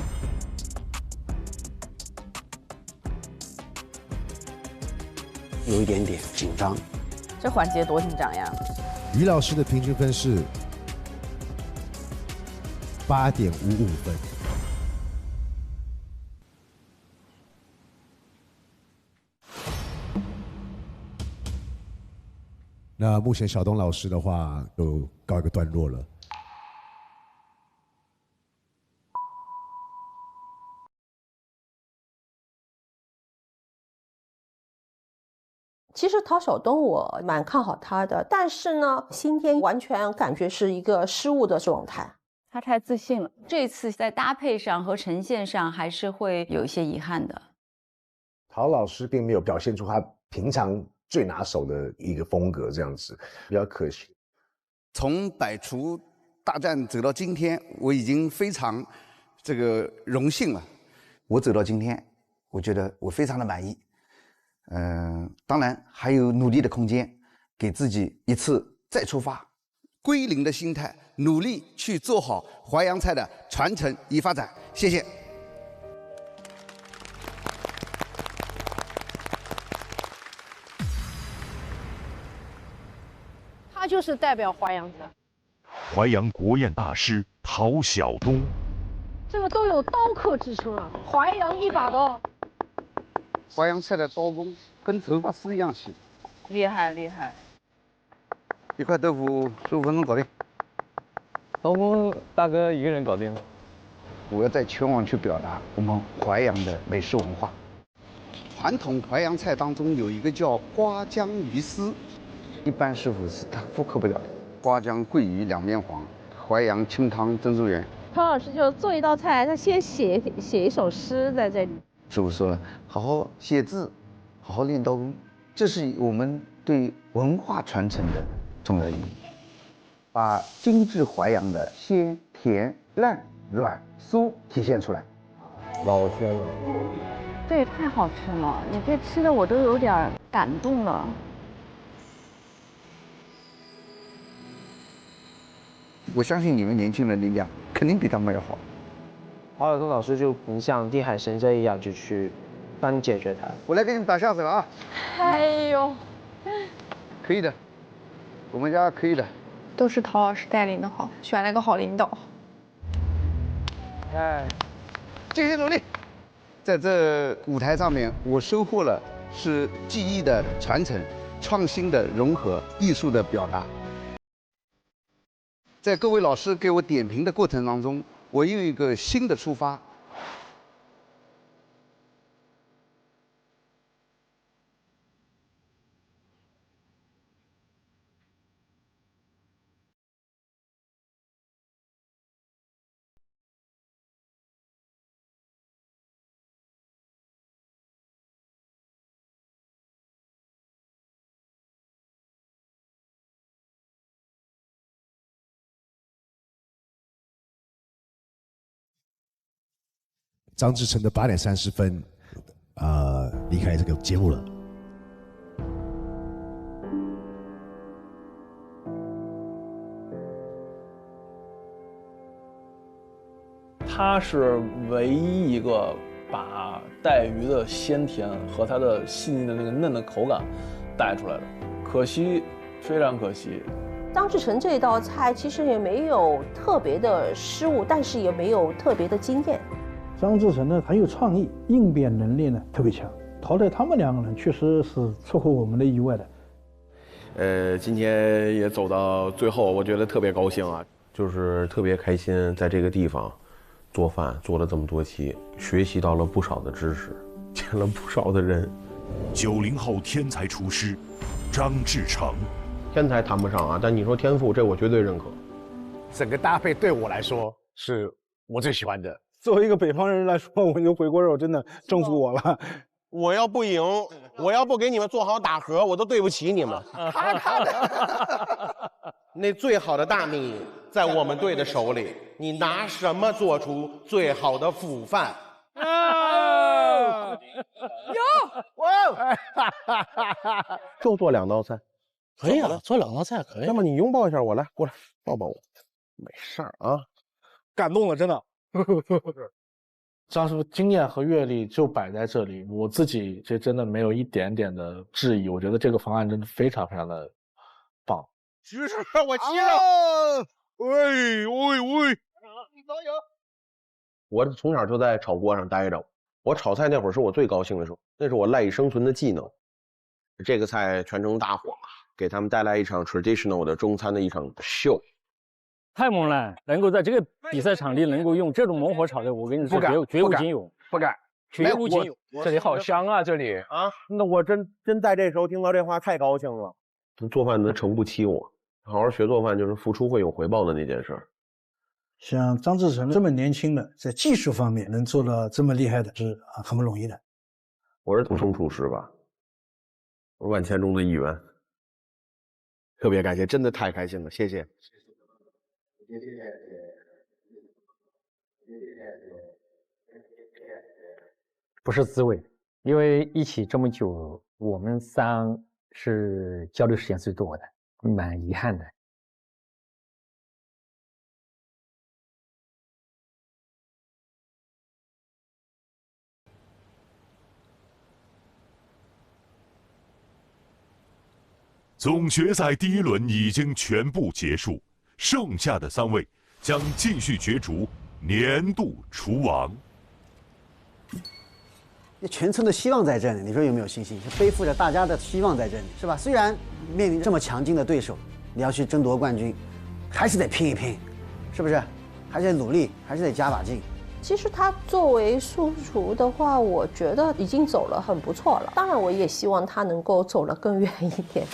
有一点点紧张，这环节多紧张呀！于老师的平均分是8.55分。那目前小东老师的话就告一个段落了。其实陶晓东我蛮看好他的，但是呢，今天完全感觉是一个失误的状态。他太自信了，这次在搭配上和呈现上还是会有一些遗憾的。陶老师并没有表现出他平常最拿手的一个风格，这样子比较可惜。从百厨大战走到今天，我已经非常荣幸了。我走到今天，我觉得我非常的满意。当然还有努力的空间，给自己一次再出发，归零的心态，努力去做好淮扬菜的传承与发展。谢谢。他就是代表淮扬菜。淮扬国宴大师陶晓东，这个都有刀客之称啊，淮扬一把刀。淮扬菜的刀工跟头发丝一样细，厉害厉害。一块豆腐15分钟搞定。刀工大哥一个人搞定了。我要在全网去表达我们淮扬的美食文化。传统淮扬菜当中有一个叫花江鱼丝，一般师傅是他复刻不了的。花江桂鱼两面黄，淮扬清汤珍珠圆。陶老师就做一道菜，他先写一首诗在这里。师傅说了，好好写字，好好练刀工，这是我们对文化传承的重要意义。把精致淮扬的鲜、甜、烂、软、酥体现出来。老鲜了，这也太好吃了！你这吃的我都有点感动了。我相信你们年轻人力量肯定比他们要好。陶晓东老师就不像地海神针一样就去帮你解决它。我来给你们打下手啊！哎呦，可以的，我们家可以的。都是陶老师带领的好，选了个好领导。哎，继续努力。在这舞台上面，我收获了是技艺的传承、创新的融合、艺术的表达。在各位老师给我点评的过程当中，我又有一个新的出发。张志成的8点30分，离开这个节目了。他是唯一一个把带鱼的鲜甜和它的细腻的那个嫩的口感带出来的，可惜，非常可惜。张志成这道菜其实也没有特别的失误，但是也没有特别的惊艳。张志成呢很有创意，应变能力呢特别强。淘汰他们2个人确实是出乎我们的意外的。今天也走到最后，我觉得特别高兴啊，就是特别开心，在这个地方做饭做了这么多期，学习到了不少的知识，见了不少的人。90后天才厨师张志成，天才谈不上啊，但你说天赋，这我绝对认可。整个搭配对我来说是我最喜欢的。作为一个北方人来说，我觉得回锅肉真的征服我了。我要不赢，我要不给你们做好打盒，我都对不起你们。那最好的大米在我们队的手里，你拿什么做出最好的腐饭？就做2道菜，可以啊，做2道菜可以。那么你拥抱一下我，来，过来抱抱我，没事儿啊。感动了，真的。张师傅经验和阅历就摆在这里，我自己这真的没有一点点的质疑。我觉得这个方案真的非常非常的棒。徐师，我接了。喂，你加油！我从小就在炒锅上待着，我炒菜那会儿是我最高兴的时候，那是我赖以生存的技能。这个菜全城大火，给他们带来一场 traditional 的中餐的一场秀。太猛了！能够在这个比赛场地能够用这种猛火炒的，我跟你说绝无仅有，不敢，绝无仅有。这里好香啊，这里啊！那我真在这时候听到这话太高兴了。做饭能诚不欺我，好好学做饭就是付出会有回报的那件事。像张志成这么年轻的，在技术方面能做到这么厉害的，是很不容易的。我是土生厨师吧，万千中的一员。特别感谢，真的太开心了，谢谢。不是滋味，因为一起这么久，我们3是交流时间最多的，蛮遗憾的。总决赛第1轮已经全部结束，剩下的3位将继续角逐年度厨王。全村的希望在这里，你说有没有信心？是背负着大家的希望在这里，是吧？虽然面临这么强劲的对手，你要去争夺冠军，还是得拼一拼，是不是？还是得努力，还是得加把劲。其实他作为庶厨的话，我觉得已经走了很不错了。当然，我也希望他能够走得更远一点。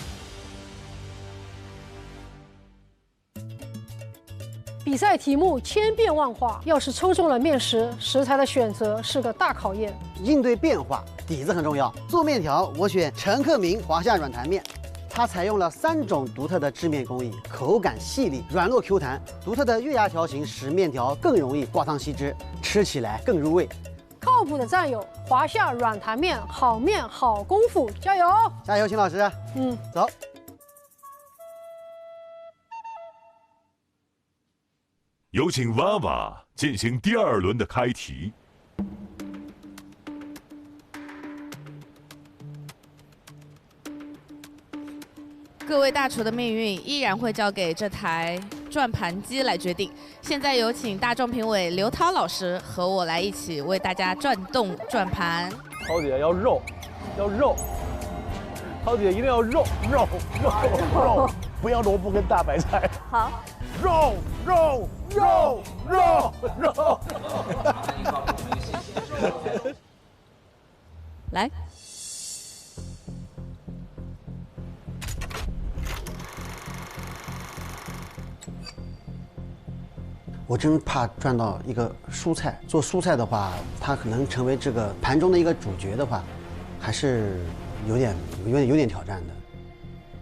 比赛题目千变万化，要是抽中了面食，食材的选择是个大考验。应对变化，底子很重要。做面条，我选陈克明华夏软坛面，它采用了3种独特的制面工艺，口感细腻，软糯 Q 弹，独特的月牙条形使面条更容易挂汤吸汁，吃起来更入味。靠谱的战友，华夏软坛面，好面好功夫，加油！加油，秦老师。走。有请娃娃进行第2轮的开题。各位大厨的命运依然会交给这台转盘机来决定。现在有请大众评委刘涛老师和我来一起为大家转动转盘。涛姐要肉，要肉，涛姐一定要肉，不要萝卜跟大白菜。好，肉。来。我真怕转到一个蔬菜，做蔬菜的话，它可能成为这个盘中的一个主角的话，还是有点挑战的。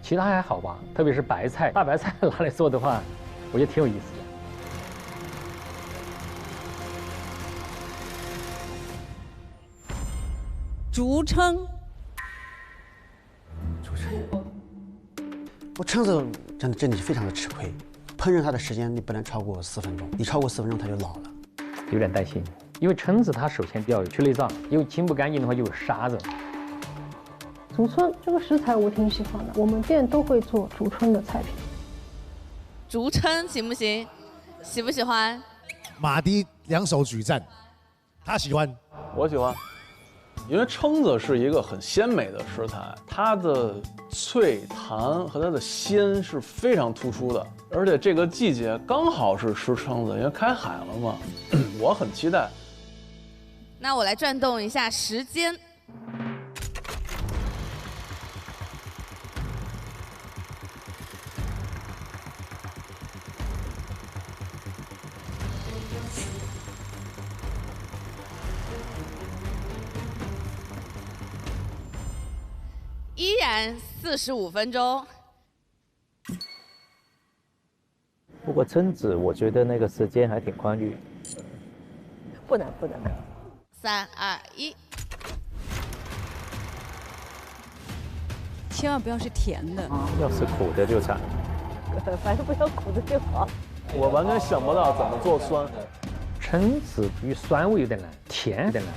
其他还好吧，特别是白菜，大白菜拿来做的话，我觉得挺有意思的。竹蛏，我蛏子真的非常的吃亏，烹饪它的时间你不能超过4分钟，你超过4分钟它就老了。有点担心，因为蛏子它首先要有去内脏，因为清不干净的话就有沙子。竹蛏这个食材我挺喜欢的，我们店都会做竹蛏的菜品。竹蛏行不行？喜不喜欢？马迪2手举赞，他喜欢，我喜欢。因为蛏子是一个很鲜美的食材，它的脆弹和它的鲜是非常突出的，而且这个季节刚好是吃蛏子，因为开海了嘛。我很期待。那我来转动一下时间。依然45分钟。不过蛏子，我觉得那个时间还挺宽裕。不能。 3、2、1，千万不要是甜的，要是苦的就惨。反正不要苦的就好。我完全想不到怎么做酸。蛏子与酸味有点难，甜有点难。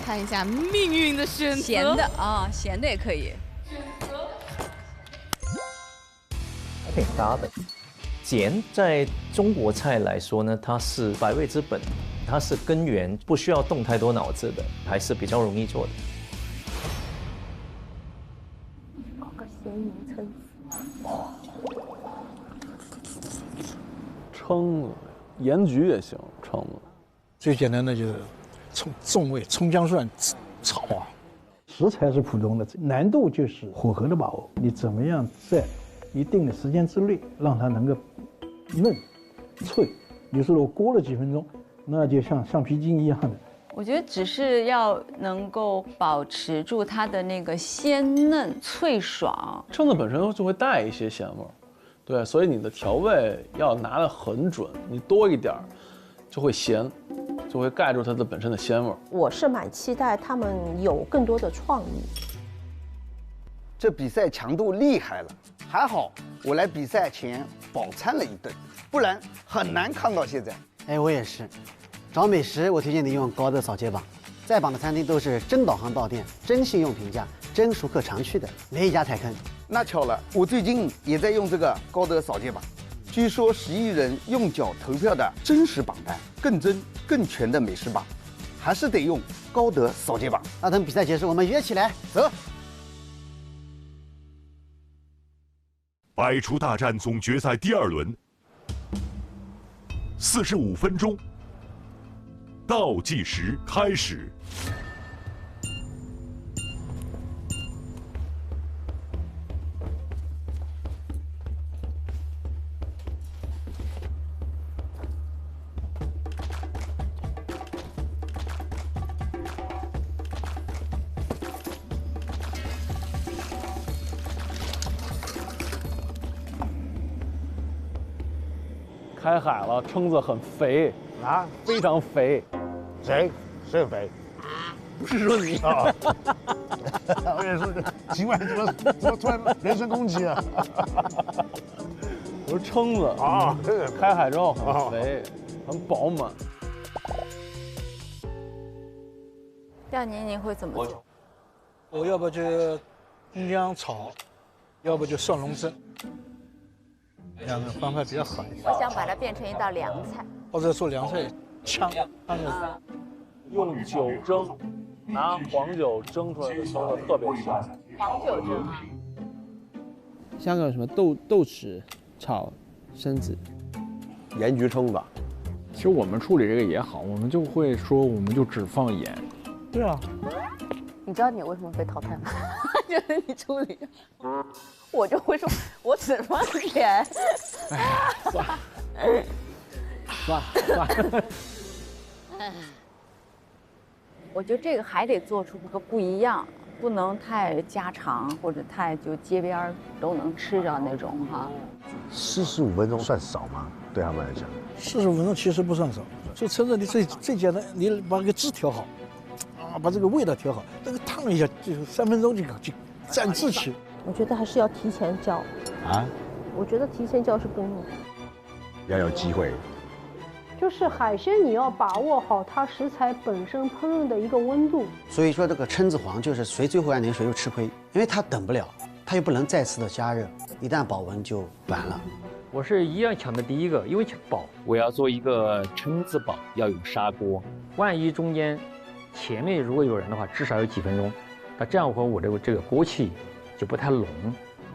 看一下命运的选择。咸的啊，咸的也可以。还挺搭的。咸在中国菜来说呢，它是百味之本，它是根源，不需要动太多脑子的，还是比较容易做的。搞个咸鱼蛏子。蛏子，盐焗也行，蛏子。最简单的就是重味，葱姜蒜炒啊。食材是普通的，难度就是火候的把握。你怎么样在一定的时间之内让它能够嫩脆？比如说我锅了几分钟，那就像橡皮筋一样的。我觉得只是要能够保持住它的那个鲜嫩脆爽。蛏子本身就会带一些咸味儿，对，所以你的调味要拿得很准，你多一点儿就会咸，就会盖住它的本身的鲜味儿。我是蛮期待他们有更多的创意。这比赛强度厉害了，还好我来比赛前饱餐了一顿，不然很难扛到现在。哎，我也是。找美食，我推荐你用高德扫街榜，在榜的餐厅都是真导航到店、真信用评价、真熟客常去的，没一家踩坑。那巧了，我最近也在用这个高德扫街榜，据说10亿人用脚投票的真实榜单，更真更全的美食榜，还是得用高德扫街榜。那等比赛结束，我们约起来走。百厨大战总决赛第2轮，45分钟，倒计时开始。开海了，蛏子很肥啊，非常肥。谁肥？不是说你啊，我也是奇怪，怎么突然人身攻击啊？我说蛏子啊，开海之后很肥，很饱满。廖您会怎么做？我要不就阴姜炒，要不就蒜蓉蒸，两个方法比较好一点。我想把它变成一道凉菜，或者做凉菜，炝用酒蒸，拿黄酒蒸出来的蛏子特别香。黄酒蒸啊。香港有什么豆豉炒蛏子，盐焗蛏子。其实我们处理这个也好，我们就会说，我们就只放盐。对啊。你知道你为什么被淘汰吗？就是你处理，我就会说，我只放盐。算了。我觉得这个还得做出个不一样，不能太家常或者太就街边都能吃着那种哈。45分钟算少吗？对他们来讲，45分钟其实不算少。做蛏子你最简单，你把这个汁调好，啊，把这个味道调好，那个烫一下就3分钟就蘸汁吃。我觉得还是要提前浇啊。我觉得提前浇是更用。要有机会。就是海鲜，你要把握好它食材本身烹饪的一个温度。所以说这个蛏子黄就是谁最后按点谁就吃亏，因为它等不了，它又不能再次的加热，一旦保温就完了。我是一样抢的第一个，因为抢保，我要做一个蛏子煲，要有砂锅，万一中间前面如果有人的话，至少有几分钟，那这样的话我这个锅气就不太浓，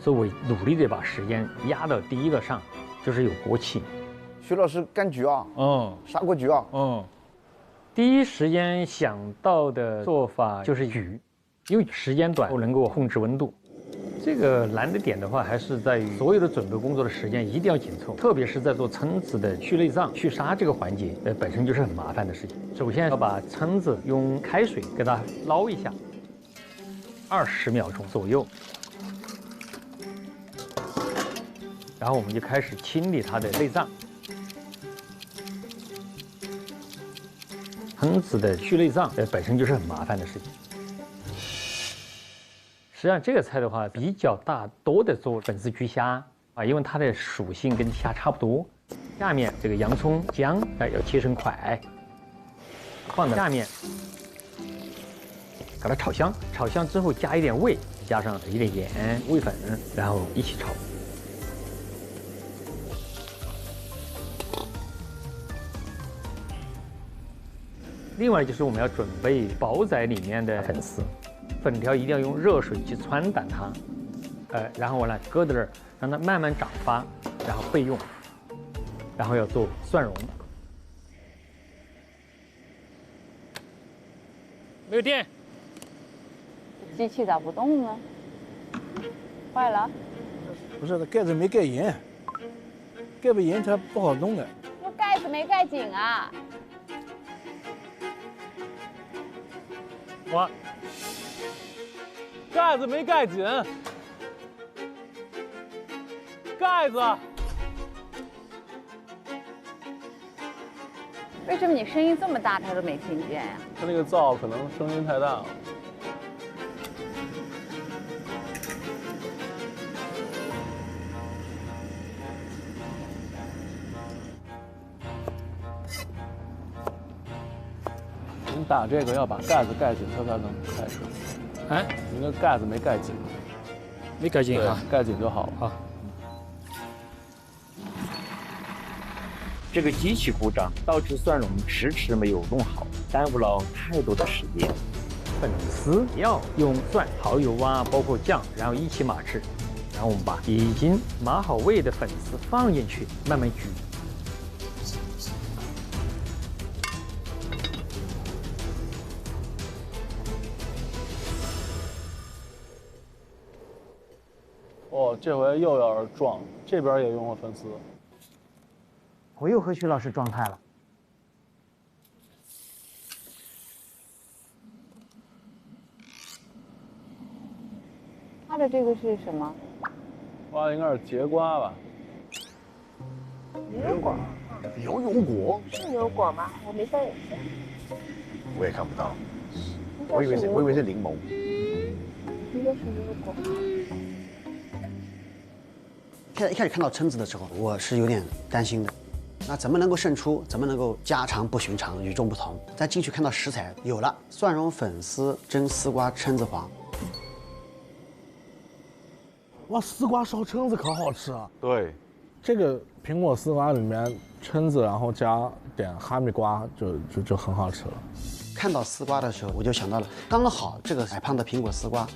所以我努力的把时间压到第一个上，就是有锅气。徐老师干局啊，砂锅局啊，第一时间想到的做法就是焗，因为时间短，我能够控制温度。这个难的点的话，还是在于所有的准备工作的时间一定要紧凑，特别是在做蛏子的去内脏、去沙这个环节，本身就是很麻烦的事情。首先要把蛏子用开水给它捞一下，20秒钟左右，然后我们就开始清理它的内脏。蛏子的去内脏，本身就是很麻烦的事情。实际上这个菜的话，比较多的做粉丝焗虾啊，因为它的属性跟虾差不多。下面这个洋葱、姜要切成块，放在下面，给它炒香。炒香之后加一点味，加上一点盐、味粉，然后一起炒。另外就是我们要准备煲仔里面的粉丝。粉条一定要用热水去汆打它，然后呢搁在这儿，让它慢慢长发，然后备用。然后要做蒜蓉。没有电。机器咋不动呢？坏了？不是，它盖子没盖严，盖不严它不好弄的。那盖子没盖紧啊。我。盖子没盖紧，盖子。为什么你声音这么大，他都没听见呀？他那个灶可能声音太大了。你打这个要把盖子盖紧，它才能开水。哎，你那盖子没盖紧，没盖紧啊，盖紧就好了。好，这个机器故障导致蒜蓉迟迟没有弄好，耽误了太多的时间。粉丝要用蒜、蚝油啊，包括酱，然后一起码制，然后我们把已经码好味的粉丝放进去，慢慢焗。哦，这回又要撞，这边也用了粉丝。我又和徐老师撞菜了。他的这个是什么？挖的应该是节瓜吧？牛油果。牛油果是牛油果吗？我没戴眼镜。我也看不到，我以为是柠檬。应该是牛油果。一开始看到蛏子的时候，我是有点担心的。那怎么能够胜出？怎么能够家常不寻常、与众不同？再进去看到食材有了，蒜蓉粉丝蒸丝瓜蛏子黄。哇，丝瓜烧蛏子可好吃啊！对，这个苹果丝瓜里面蛏子，然后加点哈密瓜，就很好吃了。看到丝瓜的时候，我就想到了，刚好这个矮胖的苹果丝瓜，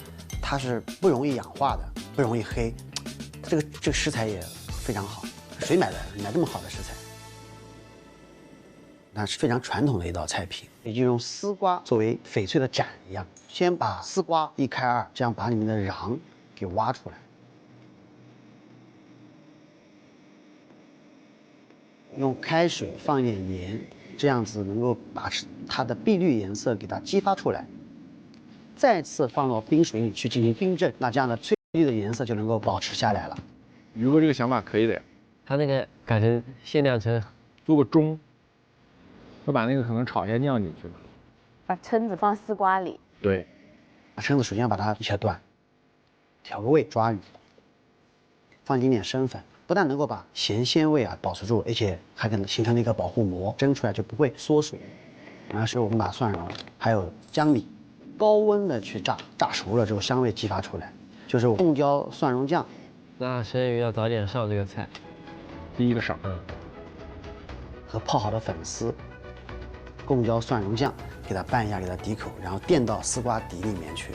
它是不容易氧化的，不容易黑。这个食材也非常好，谁买这么好的食材？那是非常传统的一道菜品，也就用丝瓜作为翡翠的盏一样，先把丝瓜一开二，这样把里面的瓤给挖出来。用开水放一点盐，这样子能够把它的碧绿颜色给它激发出来，再次放到冰水里去进行冰镇，那这样的翠绿的颜色就能够保持下来了。于哥这个想法可以的呀，他那个改成限量成做个盅，我把那个可能炒一下酱进去吧。把蛏子放丝瓜里。对，把蛏子首先要把它切断，调个味，抓鱼，放一点生粉，不但能够把咸鲜味保持住，而且还可能形成了一个保护膜，蒸出来就不会缩水。然后是我们把蒜蓉还有姜米高温的去炸，炸熟了之后香味激发出来，就是贡椒蒜蓉酱。那生鱼要早点上这个菜，第一个上。和泡好的粉丝，贡椒蒜蓉酱给它拌一下，给它抵口，然后垫到丝瓜底里面去。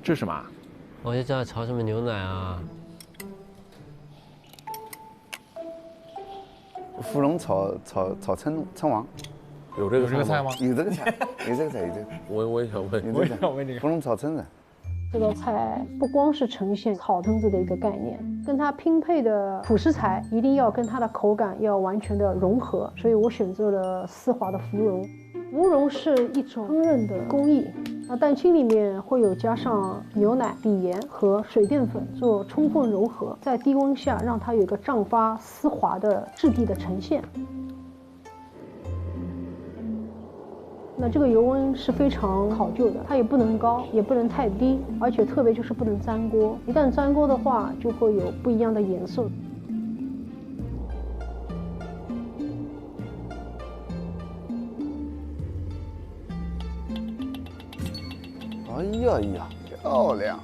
这是什么？我就知道炒什么牛奶啊。芙蓉炒蛏王，有这个菜吗？有这个菜，有这个菜，有这个。我也想问，我也想问这个。芙蓉炒蛏子。这道菜不光是呈现炒蛏子的一个概念，跟它拼配的辅食材一定要跟它的口感要完全的融合，所以我选择了丝滑的芙蓉。芙蓉是一种烹饪的工艺，蛋清里面会有加上牛奶、底盐和水淀粉做充分融合，在低温下让它有一个胀发丝滑的质地的呈现。那这个油温是非常考究的，它也不能高，也不能太低，而且特别就是不能粘锅，一旦粘锅的话，就会有不一样的颜色。哎呀，漂亮！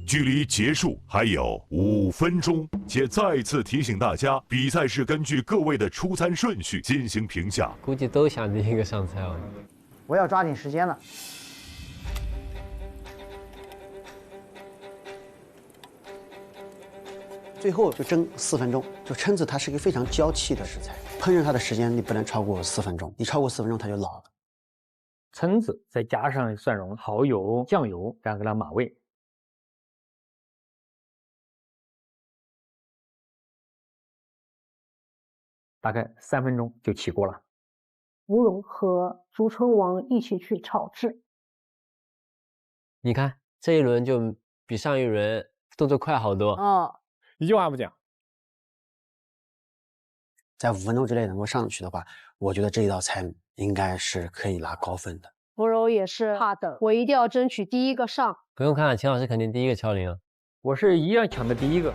距离结束还有5分钟，且再次提醒大家，比赛是根据各位的出餐顺序进行评价。估计都想第一个上菜哦。我要抓紧时间了。最后就蒸4分钟。就蛏子它是一个非常娇气的食材，烹饪它的时间你不能超过4分钟，你超过4分钟它就老了。蛏子再加上蒜蓉、蚝油、酱油，这样给它码味。大概3分钟就起锅了。芙蓉和竹蛏王一起去炒制。你看这一轮就比上一轮动作快好多。一句话不讲。在5分钟之内能够上去的话，我觉得这一道菜应该是可以拿高分的。芙蓉也是怕等，我一定要争取第一个上。不用看，秦老师肯定第一个敲铃啊。我是一样抢的第一个。